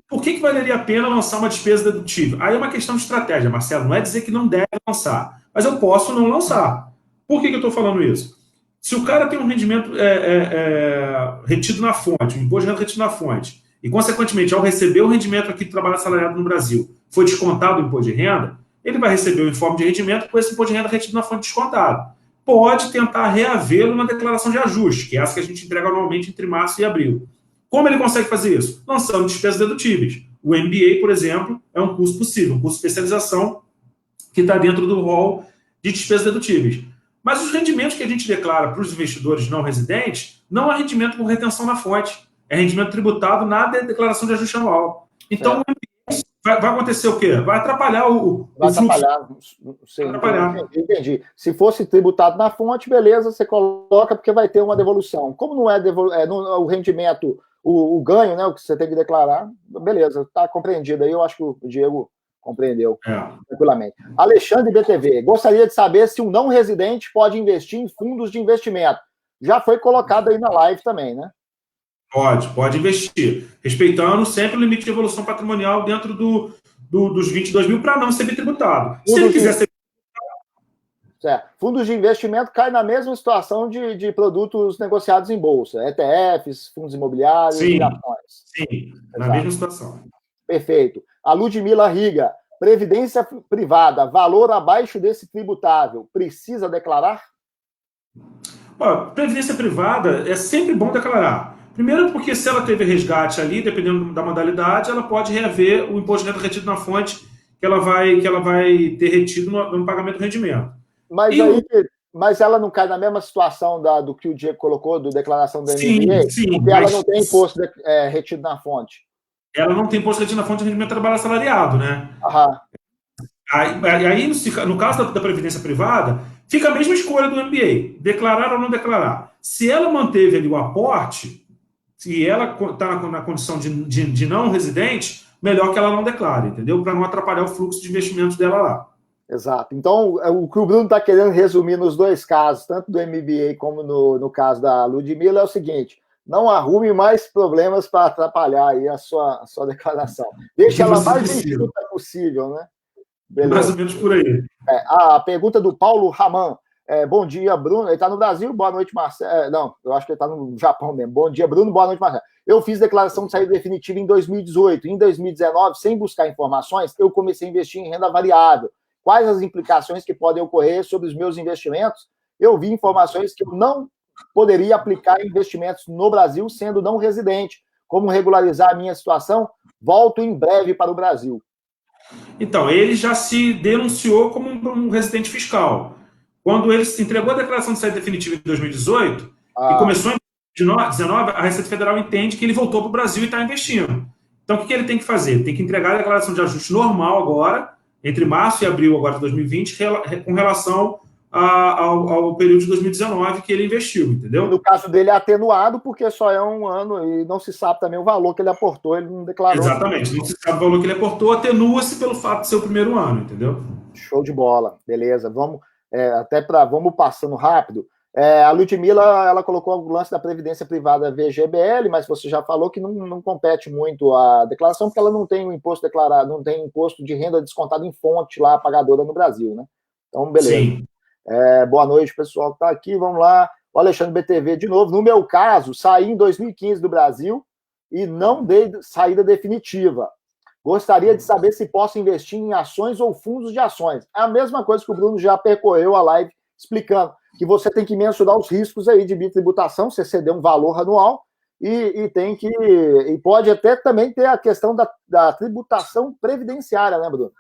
Por que valeria a pena lançar uma despesa dedutível? Aí é uma questão de estratégia, Marcelo. Não é dizer que não deve lançar, mas eu posso não lançar. Por que eu estou falando isso? Se o cara tem um rendimento retido na fonte, um imposto de renda retido na fonte, e, consequentemente, ao receber o rendimento aqui do trabalho assalariado no Brasil, foi descontado o imposto de renda, ele vai receber o informe de rendimento com esse imposto de renda retido na fonte descontado. Pode tentar reavê-lo na declaração de ajuste, que é essa que a gente entrega anualmente entre março e abril. Como ele consegue fazer isso? Lançando despesas dedutíveis. O MBA, por exemplo, é um curso possível, um curso de especialização que está dentro do rol de despesas dedutíveis. Mas os rendimentos que a gente declara para os investidores não residentes não é rendimento com retenção na fonte. É rendimento tributado na declaração de ajuste anual. Então, o MBA vai acontecer o quê? Vai atrapalhar o fluxo. Sim, vai atrapalhar. Entendi. Se fosse tributado na fonte, beleza, você coloca porque vai ter uma devolução. Como não é o rendimento, o ganho, né, o que você tem que declarar, beleza, está compreendido aí, eu acho que o Diego compreendeu tranquilamente. Alexandre BTV, gostaria de saber se um não residente pode investir em fundos de investimento. Já foi colocado aí na live também, né? Pode investir, respeitando sempre o limite de evolução patrimonial dentro dos 22 mil para não ser bitributado. Se ele quiser ser certo. Fundos de investimento caem na mesma situação de produtos negociados em bolsa, ETFs, fundos imobiliários e ações. Sim, na mesma situação. Perfeito. A Ludmila Riga, previdência privada, valor abaixo desse tributável, precisa declarar? Previdência privada é sempre bom declarar. Primeiro porque se ela teve resgate ali, dependendo da modalidade, ela pode reaver o imposto de renda retido na fonte que ela vai ter retido no pagamento do rendimento. Mas ela não cai na mesma situação do que o Diego colocou, da declaração do MBA? Sim, porque ela não tem imposto retido na fonte. Ela não tem imposto retido na fonte de rendimento de trabalho assalariado, né? Aí, no caso da previdência privada, fica a mesma escolha do MBA, declarar ou não declarar. Se ela manteve ali o aporte, se ela está na condição de não residente, melhor que ela não declare, entendeu? Para não atrapalhar o fluxo de investimentos dela lá. Exato. Então, o que o Bruno está querendo resumir nos dois casos, tanto do MBA como no caso da Ludmila, é o seguinte: não arrume mais problemas para atrapalhar aí a sua declaração. Deixa ela mais enxuta possível, né? Beleza. Mais ou menos por aí. A pergunta do Paulo Raman. Bom dia, Bruno. Ele está no Brasil, boa noite, Marcelo. Não, eu acho que ele está no Japão mesmo. Bom dia, Bruno, boa noite, Marcelo. Eu fiz declaração de saída definitiva em 2018. Em 2019, sem buscar informações, eu comecei a investir em renda variável. Quais as implicações que podem ocorrer sobre os meus investimentos? Eu vi informações que eu não poderia aplicar em investimentos no Brasil, sendo não residente. Como regularizar a minha situação? Volto em breve para o Brasil. Então, ele já se denunciou como um residente fiscal. Quando ele se entregou a declaração de saída definitiva em 2018 e começou em 2019, a Receita Federal entende que ele voltou para o Brasil e está investindo. Então, o que ele tem que fazer? Tem que entregar a declaração de ajuste normal agora, entre março e abril agora de 2020 com relação ao período de 2019 que ele investiu, entendeu? No caso dele é atenuado, porque só é um ano e não se sabe também o valor que ele aportou, ele não declarou. Exatamente, não se sabe o valor que ele aportou, atenua-se pelo fato de ser o primeiro ano, entendeu? Show de bola, beleza. Vamos vamos passando rápido. A Ludmilla, ela colocou o lance da Previdência Privada VGBL, mas você já falou que não compete muito a declaração, porque ela não tem o imposto declarado, não tem imposto de renda descontado em fonte lá, pagadora no Brasil, né? Então, beleza. Sim. Boa noite, pessoal que está aqui, vamos lá. O Alexandre BTV de novo. No meu caso, saí em 2015 do Brasil e não dei saída definitiva. Gostaria de saber se posso investir em ações ou fundos de ações. É a mesma coisa que o Bruno já percorreu a live explicando, que você tem que mensurar os riscos aí de bitributação, você ceder um valor anual e pode até também ter a questão da tributação previdenciária, né, Bruno?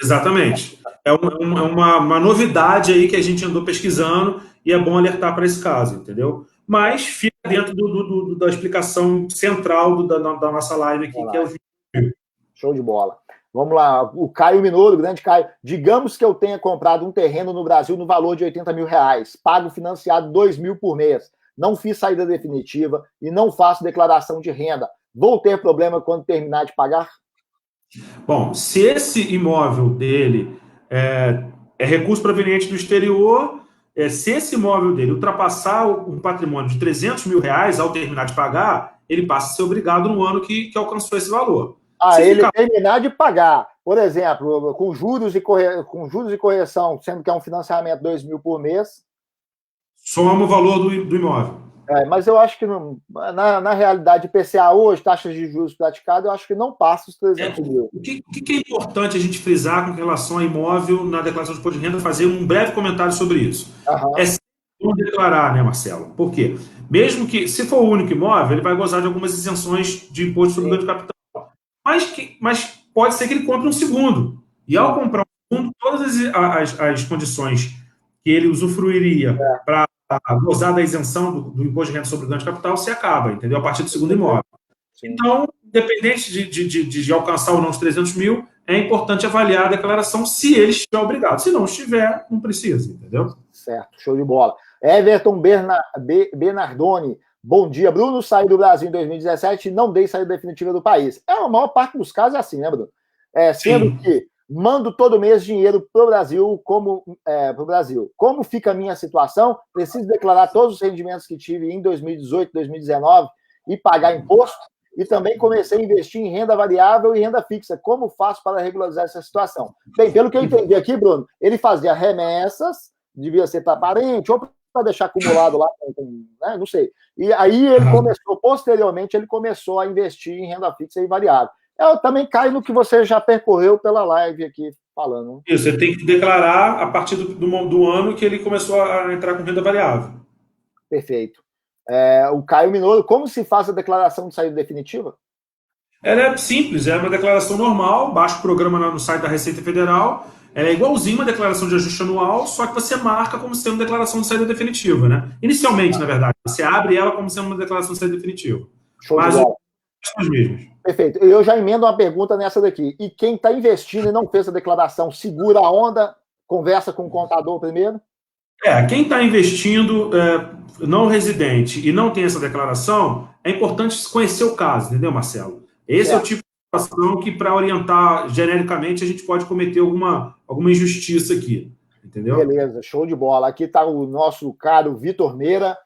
Exatamente. É uma novidade aí que a gente andou pesquisando e é bom alertar para esse caso, entendeu? Mas fica dentro da explicação central da nossa live aqui, que é o Show de bola. Vamos lá, o Caio Minoro, grande Caio. Digamos que eu tenha comprado um terreno no Brasil no valor de R$80 mil, pago financiado R$2 mil por mês, não fiz saída definitiva e não faço declaração de renda. Vou ter problema quando terminar de pagar? Bom, se esse imóvel dele é recurso proveniente do exterior, se esse imóvel dele ultrapassar um patrimônio de R$300 mil ao terminar de pagar, ele passa a ser obrigado no ano que alcançou esse valor. Ele terminar de pagar, por exemplo, com juros e correção, sendo que é um financiamento de R$2 mil por mês. Soma o valor do imóvel. Mas eu acho que na realidade, IPCA hoje, taxas de juros praticadas, eu acho que não passa os 300 mil. O que é importante a gente frisar com relação a imóvel na declaração de imposto de renda, fazer um breve comentário sobre isso. Uhum. É sempre declarar, né, Marcelo? Por quê? Mesmo que, se for o único imóvel, ele vai gozar de algumas isenções de imposto sobre ganho de capital. Mas pode ser que ele compre um segundo. E ao comprar um segundo, todas as condições que ele usufruiria para gozar da isenção do imposto de renda sobre ganho de capital se acaba, entendeu? A partir do segundo imóvel. Sim. Então, independente de alcançar ou não os 300 mil, é importante avaliar a declaração se ele estiver obrigado. Se não estiver, não precisa, entendeu? Certo, show de bola. Everton Bernardoni. Bom dia, Bruno. Saí do Brasil em 2017 e não dei saída definitiva do país. A maior parte dos casos é assim, né, Bruno? Sendo que mando todo mês dinheiro para o Brasil, Como fica a minha situação? Preciso declarar todos os rendimentos que tive em 2018, 2019 e pagar imposto? E também comecei a investir em renda variável e renda fixa. Como faço para regularizar essa situação? Bem, pelo que eu entendi aqui, Bruno, ele fazia remessas, devia ser para parente, ou para deixar acumulado lá, né? Não sei. E aí ele posteriormente, ele começou a investir em renda fixa e variável. Eu também caio no que você já percorreu pela live aqui falando. Isso, você tem que declarar a partir do ano que ele começou a entrar com renda variável. Perfeito. O Caio Minoro, como se faz a declaração de saída definitiva? Ela é simples, é uma declaração normal, baixa o programa no site da Receita Federal, ela é igualzinho uma declaração de ajuste anual, só que você marca como sendo declaração de saída definitiva, né? Inicialmente, na verdade, você abre ela como sendo uma declaração de saída definitiva. Show de bola. São os mesmos. Perfeito. Eu já emendo uma pergunta nessa daqui. E quem está investindo e não fez a declaração, segura a onda, conversa com o contador primeiro? Quem está investindo não residente e não tem essa declaração, é importante conhecer o caso, entendeu, Marcelo? Esse é o tipo de situação que, para orientar genericamente, a gente pode cometer alguma injustiça aqui, entendeu? Beleza, show de bola. Aqui está o nosso caro Vitor Meira.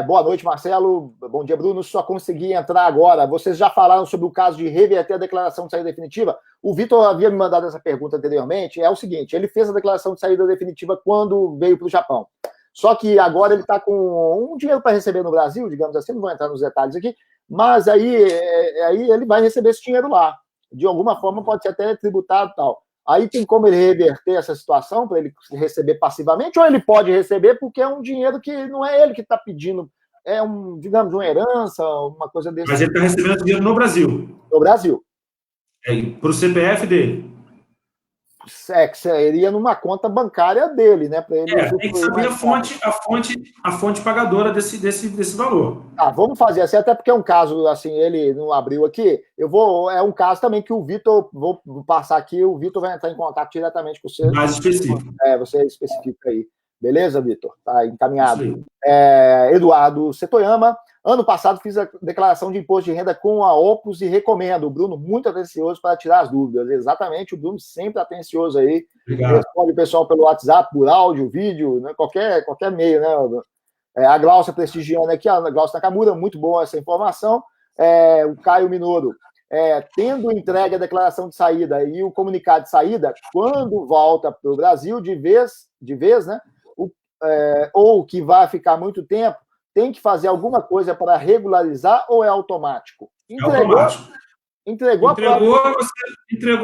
Boa noite, Marcelo. Bom dia, Bruno. Só consegui entrar agora. Vocês já falaram sobre o caso de reverter a declaração de saída definitiva? O Vitor havia me mandado essa pergunta anteriormente. É o seguinte, ele fez a declaração de saída definitiva quando veio para o Japão. Só que agora ele está com um dinheiro para receber no Brasil, digamos assim, não vou entrar nos detalhes aqui, mas aí ele vai receber esse dinheiro lá. De alguma forma pode ser até tributado e tal. Aí tem como ele reverter essa situação para ele receber passivamente, ou ele pode receber porque é um dinheiro que não é ele que está pedindo, digamos, uma herança, uma coisa desse. Mas ele está recebendo esse dinheiro no Brasil. No Brasil. Para o CPF dele. que seria numa conta bancária dele, né? Para ele tem que saber a fonte pagadora desse valor. Vamos fazer assim, até porque é um caso, assim, ele não abriu aqui. É um caso também que o Vitor, vou passar aqui, o Vitor vai entrar em contato diretamente com você. Mais específico. Você especifica aí. Beleza, Vitor? Tá encaminhado. É Eduardo Setoyama. Ano passado fiz a declaração de imposto de renda com a Opus e recomendo. O Bruno muito atencioso para tirar as dúvidas. Exatamente, o Bruno sempre atencioso aí. Obrigado. Responde o pessoal pelo WhatsApp, por áudio, vídeo, né? qualquer meio, né? A Glaucia prestigiando aqui, a Glaucia Nakamura, muito boa essa informação. O Caio Minoro, tendo entregue a declaração de saída e o comunicado de saída, quando volta para o Brasil, de vez, né? Ou que vai ficar muito tempo, tem que fazer alguma coisa para regularizar ou é automático? Entregou a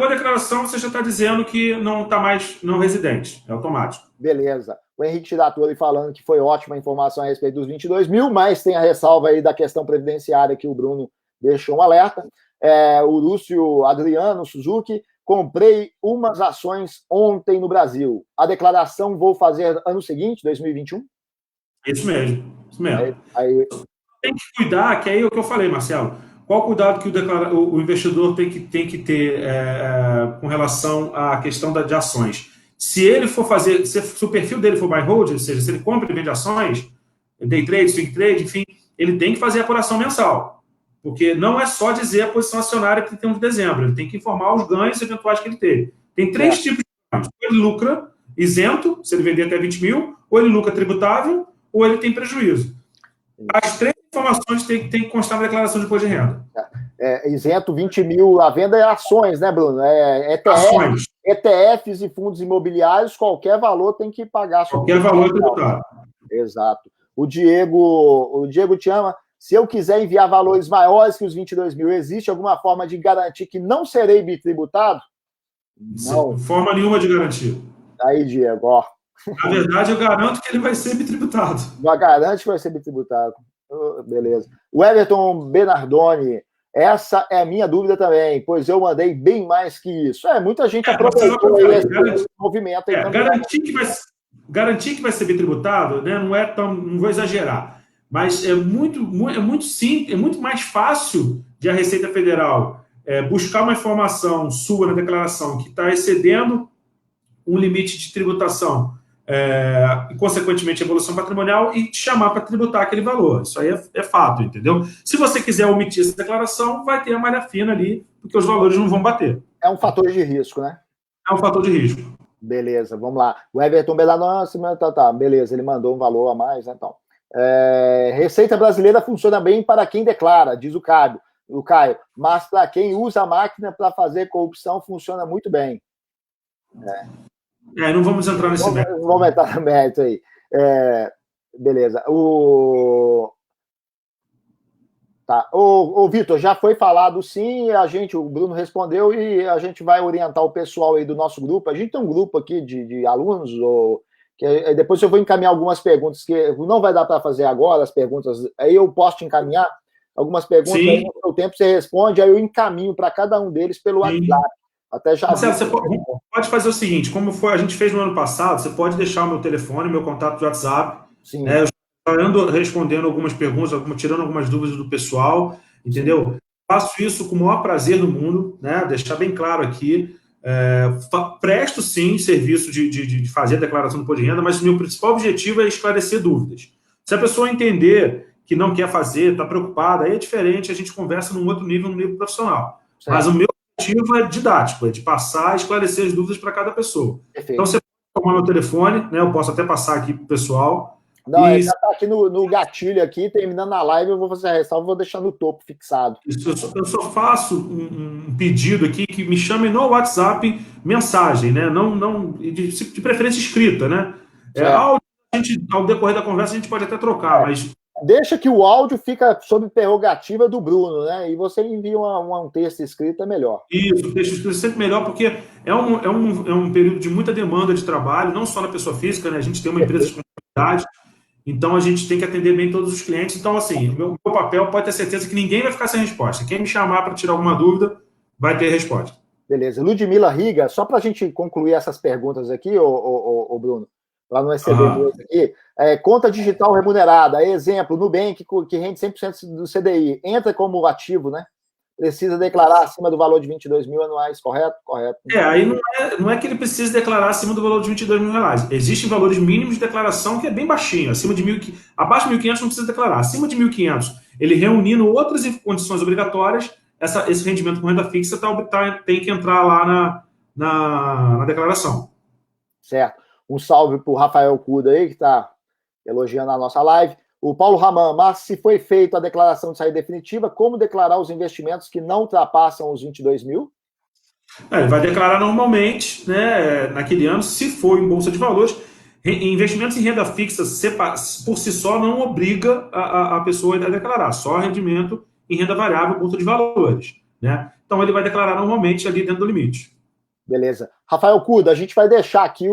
declaração, você já está dizendo que não está mais não residente. É automático. Beleza. O Henrique Tiratori falando que foi ótima a informação a respeito dos 22 mil, mas tem a ressalva aí da questão previdenciária que o Bruno deixou um alerta. O Lúcio Adriano Suzuki, comprei umas ações ontem no Brasil. A declaração vou fazer ano seguinte, 2021? Isso mesmo. Tem que cuidar, que aí é o que eu falei, Marcelo. Qual o cuidado que o investidor tem que ter com relação à questão de ações? Se ele for fazer, se o perfil dele for buy hold, ou seja, se ele compra e vende ações, day trade, swing trade, enfim, ele tem que fazer a apuração mensal. Porque não é só dizer a posição acionária que tem de dezembro, ele tem que informar os ganhos eventuais que ele teve. Tem 3 tipos de ganhos. Ou ele lucra isento, se ele vender até 20 mil, ou ele lucra tributável, ou ele tem prejuízo. As 3 informações tem que constar na declaração de imposto de renda. Isento 20 mil, a venda é ações, né, Bruno? Ações. ETFs e fundos imobiliários, qualquer valor tem que pagar. Qualquer valor é tributado. Exato. O Diego te ama. Se eu quiser enviar valores maiores que os 22 mil, existe alguma forma de garantir que não serei bitributado? Não. Forma nenhuma de garantia. Aí, Diego, ó. Na verdade, eu garanto que ele vai ser bitributado. Já garante que vai ser bitributado. Beleza. O Everton Bernardoni, essa é a minha dúvida também, pois eu mandei bem mais que isso. Muita gente aproveitou esse movimento. Garantir que vai ser bitributado, né, não vou exagerar, mas é muito simples, é muito mais fácil de a Receita Federal buscar uma informação sua na declaração que está excedendo um limite de tributação e, consequentemente, evolução patrimonial e te chamar para tributar aquele valor. Isso aí é fato, entendeu? Se você quiser omitir essa declaração, vai ter a malha fina ali, porque os valores não vão bater. É um fator de risco, né? É um fator de risco. Beleza, vamos lá. O Everton Belano, beleza, ele mandou um valor a mais, né? Então, Receita brasileira funciona bem para quem declara, diz o Caio, mas para quem usa a máquina para fazer corrupção funciona muito bem. Não vamos entrar nesse mérito. Não vamos entrar no mérito aí. Beleza. O Vitor, já foi falado sim, o Bruno respondeu e a gente vai orientar o pessoal aí do nosso grupo. A gente tem um grupo aqui de alunos, que depois eu vou encaminhar algumas perguntas que não vai dar para fazer agora, as perguntas, aí eu posso te encaminhar algumas perguntas, aí no seu tempo você responde, aí eu encaminho para cada um deles pelo WhatsApp. Até já. Marcelo, você pode fazer o seguinte, como a gente fez no ano passado, você pode deixar o meu telefone, meu contato de WhatsApp. Sim. Eu ando respondendo algumas perguntas, tirando algumas dúvidas do pessoal, entendeu? Sim. Faço isso com o maior prazer do mundo, né? Deixar bem claro aqui. Presto, sim, serviço de fazer a declaração do imposto de renda, mas o meu principal objetivo é esclarecer dúvidas. Se a pessoa entender que não quer fazer, está preocupada, aí é diferente, a gente conversa num outro nível, no nível profissional. Certo. Mas o meu objetivo é didático, é de passar e esclarecer as dúvidas para cada pessoa. Perfeito. Então, você pode tomar meu telefone, né? Eu posso até passar aqui para o pessoal. Não, já está aqui no gatilho aqui, terminando a live, eu vou fazer a ressalva e vou deixar no topo fixado. Eu só faço um pedido aqui que me chame no WhatsApp mensagem, né? Não, de preferência escrita, né? Ao decorrer da conversa a gente pode até trocar, mas... Deixa que o áudio fica sob prerrogativa do Bruno, né? E você envia um texto escrito, é melhor. Isso, o texto escrito é sempre melhor, porque é um período de muita demanda de trabalho, não só na pessoa física, né? A gente tem uma empresa de contabilidade, então a gente tem que atender bem todos os clientes. Então, assim, o meu papel pode ter certeza que ninguém vai ficar sem resposta. Quem me chamar para tirar alguma dúvida, vai ter resposta. Beleza. Ludmila Riga, só para a gente concluir essas perguntas aqui, ô Bruno, para não exceder muito aqui, conta digital remunerada, exemplo, Nubank, que rende 100% do CDI, entra como ativo, né? Precisa declarar acima do valor de 22 mil anuais, correto? Correto. Aí não é que ele precisa declarar acima do valor de 22 mil reais. Existem valores mínimos de declaração que é bem baixinho. Abaixo de 1.500 não precisa declarar. Acima de 1.500, ele reunindo outras condições obrigatórias, esse rendimento com renda fixa tem que entrar lá na declaração. Certo. Um salve para o Rafael Cuda aí, que está elogiando a nossa live. O Paulo Raman, mas se foi feita a declaração de saída definitiva, como declarar os investimentos que não ultrapassam os 22 mil? Ele vai declarar normalmente, né, naquele ano, se for em Bolsa de Valores. Investimentos em renda fixa, por si só, não obriga a pessoa a declarar, só rendimento em renda variável, Bolsa de Valores. Né? Então, ele vai declarar normalmente ali dentro do limite. Beleza. Rafael Cuda, a gente vai deixar aqui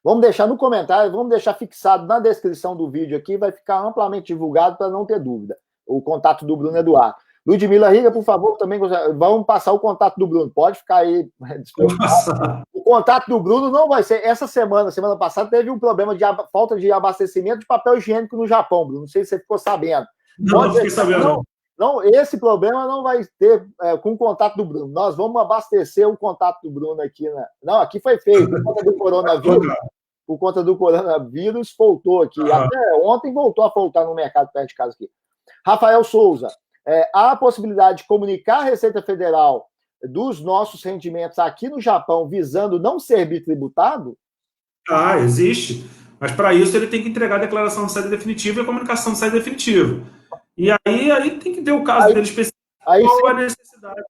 vamos deixar no comentário, vamos deixar fixado na descrição do vídeo aqui, vai ficar amplamente divulgado para não ter dúvida. O contato do Bruno Eduardo. Ludmila Riga, por favor, também vamos passar o contato do Bruno. Pode ficar aí. O contato do Bruno não vai ser. Semana passada, teve um problema de falta de abastecimento de papel higiênico no Japão, Bruno. Não sei se você ficou sabendo. Não fiquei sabendo. Não, esse problema não vai ter com o contato do Bruno. Nós vamos abastecer o contato do Bruno aqui. Né? Não, aqui foi feito. Por conta do coronavírus. Por conta do coronavírus, voltou aqui. Até ontem voltou a voltar no mercado perto de casa aqui. Rafael Souza. Há a possibilidade de comunicar a Receita Federal dos nossos rendimentos aqui no Japão, visando não ser bitributado? Existe. Mas para isso ele tem que entregar a declaração de saída definitiva e a comunicação de saída definitiva. E aí tem que ter o caso dele específico. Qual a necessidade?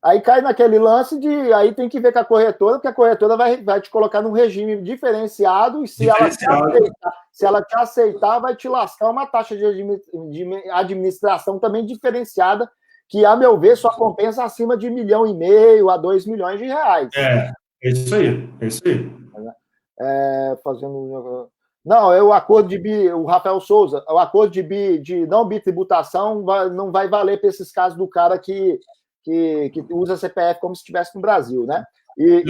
Aí cai naquele lance aí tem que ver com a corretora, porque a corretora vai te colocar num regime diferenciado e se ela te aceitar, vai te lascar uma taxa de administração também diferenciada, que, a meu ver, só compensa acima de 1,5 milhão a 2 milhões de reais. É isso aí. Não, o acordo o Rafael Souza, o acordo de não bitributação não vai valer para esses casos do cara que usa CPF como se estivesse no Brasil, né? E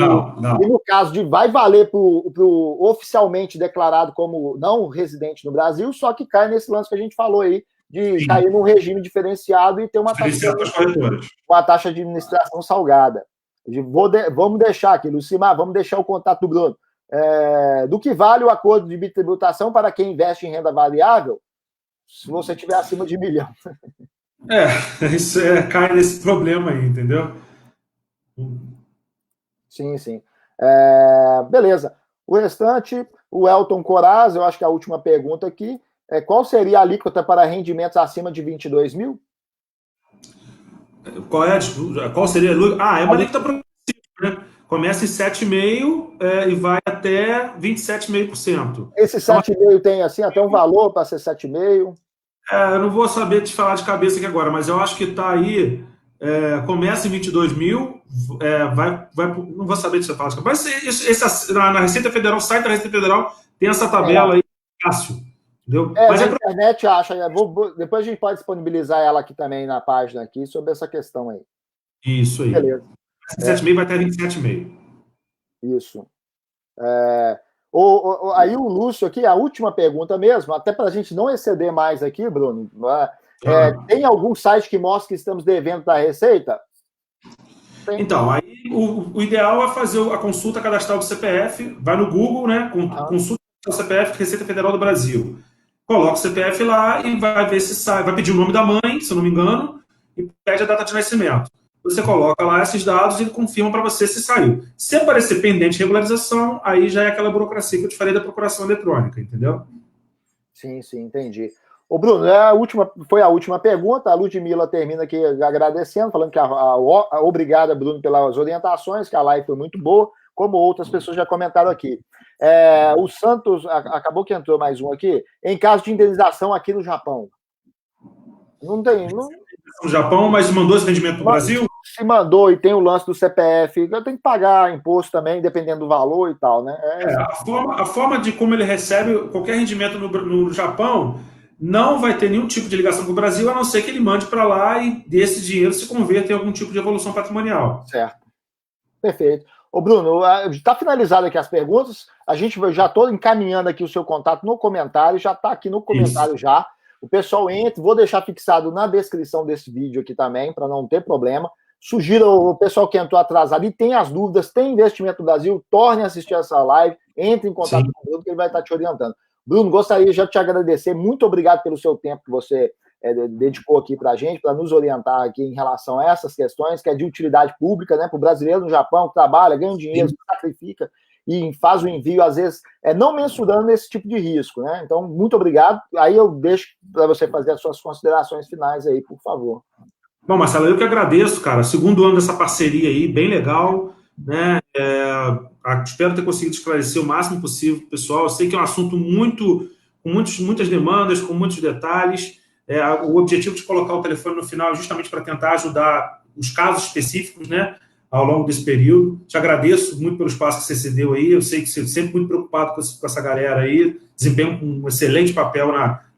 no caso vai valer pro oficialmente declarado como não residente no Brasil, só que cai nesse lance que a gente falou aí, de cair num regime diferenciado e ter uma taxa de administração salgada. Vamos deixar aqui, Lucimar, vamos deixar o contato do Bruno. Do que vale o acordo de bitributação para quem investe em renda variável, se você tiver acima de 1 milhão? Isso cai nesse problema aí, entendeu? Sim. Beleza. O restante, o Elton Coraz, eu acho que é a última pergunta aqui. Qual seria a alíquota para rendimentos acima de 22 mil? Qual seria a é uma alíquota progressiva, né? Começa em 7,5% e vai até 27,5%. Esse 7,5% tem assim até um valor para ser 7,5%? Eu não vou saber te falar de cabeça aqui agora, mas eu acho que está aí, começa em 22 mil, não vou saber te falar de cabeça, mas na Receita Federal, o site da Receita Federal tem essa tabela aí, fácil, entendeu? Mas na internet acha, depois a gente pode disponibilizar ela aqui também na página aqui, sobre essa questão aí. Isso aí. Beleza. 7,5 vai até 27,5. Isso. Aí o Lúcio aqui, a última pergunta mesmo, até para a gente não exceder mais aqui, Bruno, tem algum site que mostra que estamos devendo para a Receita? Tem. Então, aí o ideal é fazer a consulta cadastral do CPF, vai no Google, né, consulta o CPF Receita Federal do Brasil. Coloca o CPF lá e vai ver se sai, vai pedir o nome da mãe, se eu não me engano, e pede a data de nascimento. Você coloca lá esses dados e ele confirma para você se saiu. Se aparecer pendente de regularização, aí já é aquela burocracia que eu te falei da procuração eletrônica, entendeu? Sim, entendi. Ô, Bruno, foi a última pergunta. A Ludmila termina aqui agradecendo, falando que obrigada, Bruno, pelas orientações, que a live foi muito boa, como outras pessoas já comentaram aqui. O Santos, acabou que entrou mais um aqui, em caso de indenização aqui no Japão. Não tem. No Japão, mas mandou esse rendimento para o Brasil? Se mandou e tem o lance do CPF, eu tenho que pagar imposto também, dependendo do valor e tal, né? A forma de como ele recebe qualquer rendimento no Japão não vai ter nenhum tipo de ligação com o Brasil, a não ser que ele mande para lá e desse dinheiro se converta em algum tipo de evolução patrimonial. Certo. Perfeito. Ô, Bruno, está finalizado aqui as perguntas. A gente já estou encaminhando aqui o seu contato no comentário, já está aqui no comentário já. O pessoal entra, vou deixar fixado na descrição desse vídeo aqui também, para não ter problema. Sugiro o pessoal que entrou atrasado e tem as dúvidas, tem Investimento no Brasil, torne a assistir essa live, entre em contato com o Bruno, que ele vai estar te orientando. Bruno, gostaria já de te agradecer, muito obrigado pelo seu tempo que você dedicou aqui para a gente, para nos orientar aqui em relação a essas questões, que é de utilidade pública, né, para o brasileiro no Japão, que trabalha, ganha um dinheiro, se sacrifica e faz o envio, às vezes, não mensurando esse tipo de risco, né? Então, muito obrigado. Aí eu deixo para você fazer as suas considerações finais aí, por favor. Bom, Marcelo, eu que agradeço, cara. Segundo ano dessa parceria aí, bem legal, né? Espero ter conseguido esclarecer o máximo possível, pessoal. Eu sei que é um assunto com muitas demandas, com muitos detalhes. O objetivo de colocar o telefone no final é justamente para tentar ajudar os casos específicos, né, ao longo desse período. Te agradeço muito pelo espaço que você cedeu aí. Eu sei que você é sempre muito preocupado com essa galera aí, desempenha um excelente papel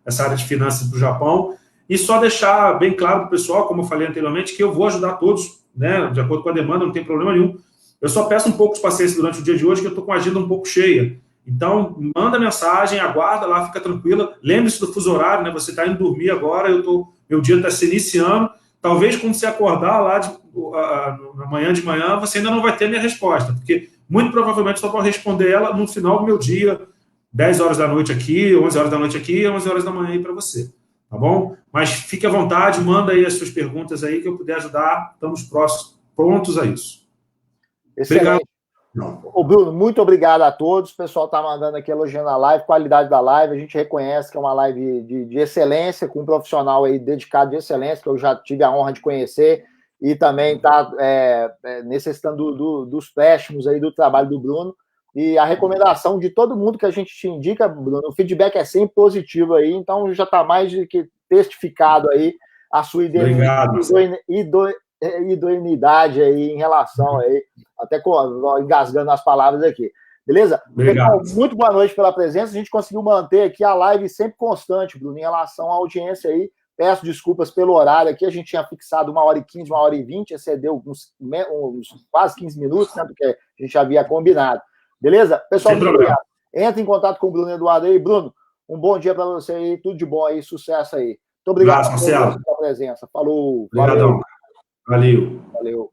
nessa área de finanças do Japão. E só deixar bem claro para o pessoal, como eu falei anteriormente, que eu vou ajudar todos, né, de acordo com a demanda, não tem problema nenhum. Eu só peço um pouco de paciência durante o dia de hoje, que eu estou com a agenda um pouco cheia. Então, manda mensagem, aguarda lá, fica tranquila. Lembre-se do fuso horário, né? Você está indo dormir agora, meu dia está se iniciando. Talvez quando você acordar lá na manhã de manhã, você ainda não vai ter minha resposta, porque muito provavelmente só vou responder ela no final do meu dia, 10 horas da noite aqui, 11 horas da noite aqui, 11 horas da manhã aí para você. Tá bom? Mas fique à vontade, manda aí as suas perguntas aí que eu puder ajudar. Estamos prontos a isso. Excelente. Obrigado. Ô, Bruno, muito obrigado a todos. O pessoal está mandando aqui elogiando a live, qualidade da live. A gente reconhece que é uma live de excelência, com um profissional aí dedicado de excelência, que eu já tive a honra de conhecer, e também está necessitando dos préstimos aí do trabalho do Bruno. E a recomendação de todo mundo que a gente te indica, Bruno, o feedback é sempre positivo aí, então já está mais do que testificado aí a sua idoneidade aí em relação aí, até engasgando as palavras aqui. Beleza? Obrigado. Então, muito boa noite pela presença. A gente conseguiu manter aqui a live sempre constante, Bruno, em relação à audiência aí. Peço desculpas pelo horário aqui, a gente tinha fixado 1h15, 1h20, excedeu uns quase 15 minutos, né, porque a gente já havia combinado. Beleza? Pessoal, muito obrigado. Entra em contato com o Bruno Eduardo aí. Bruno, um bom dia para você aí, tudo de bom aí, sucesso aí. Muito obrigado pela presença. Falou. Obrigadão. Valeu. Valeu.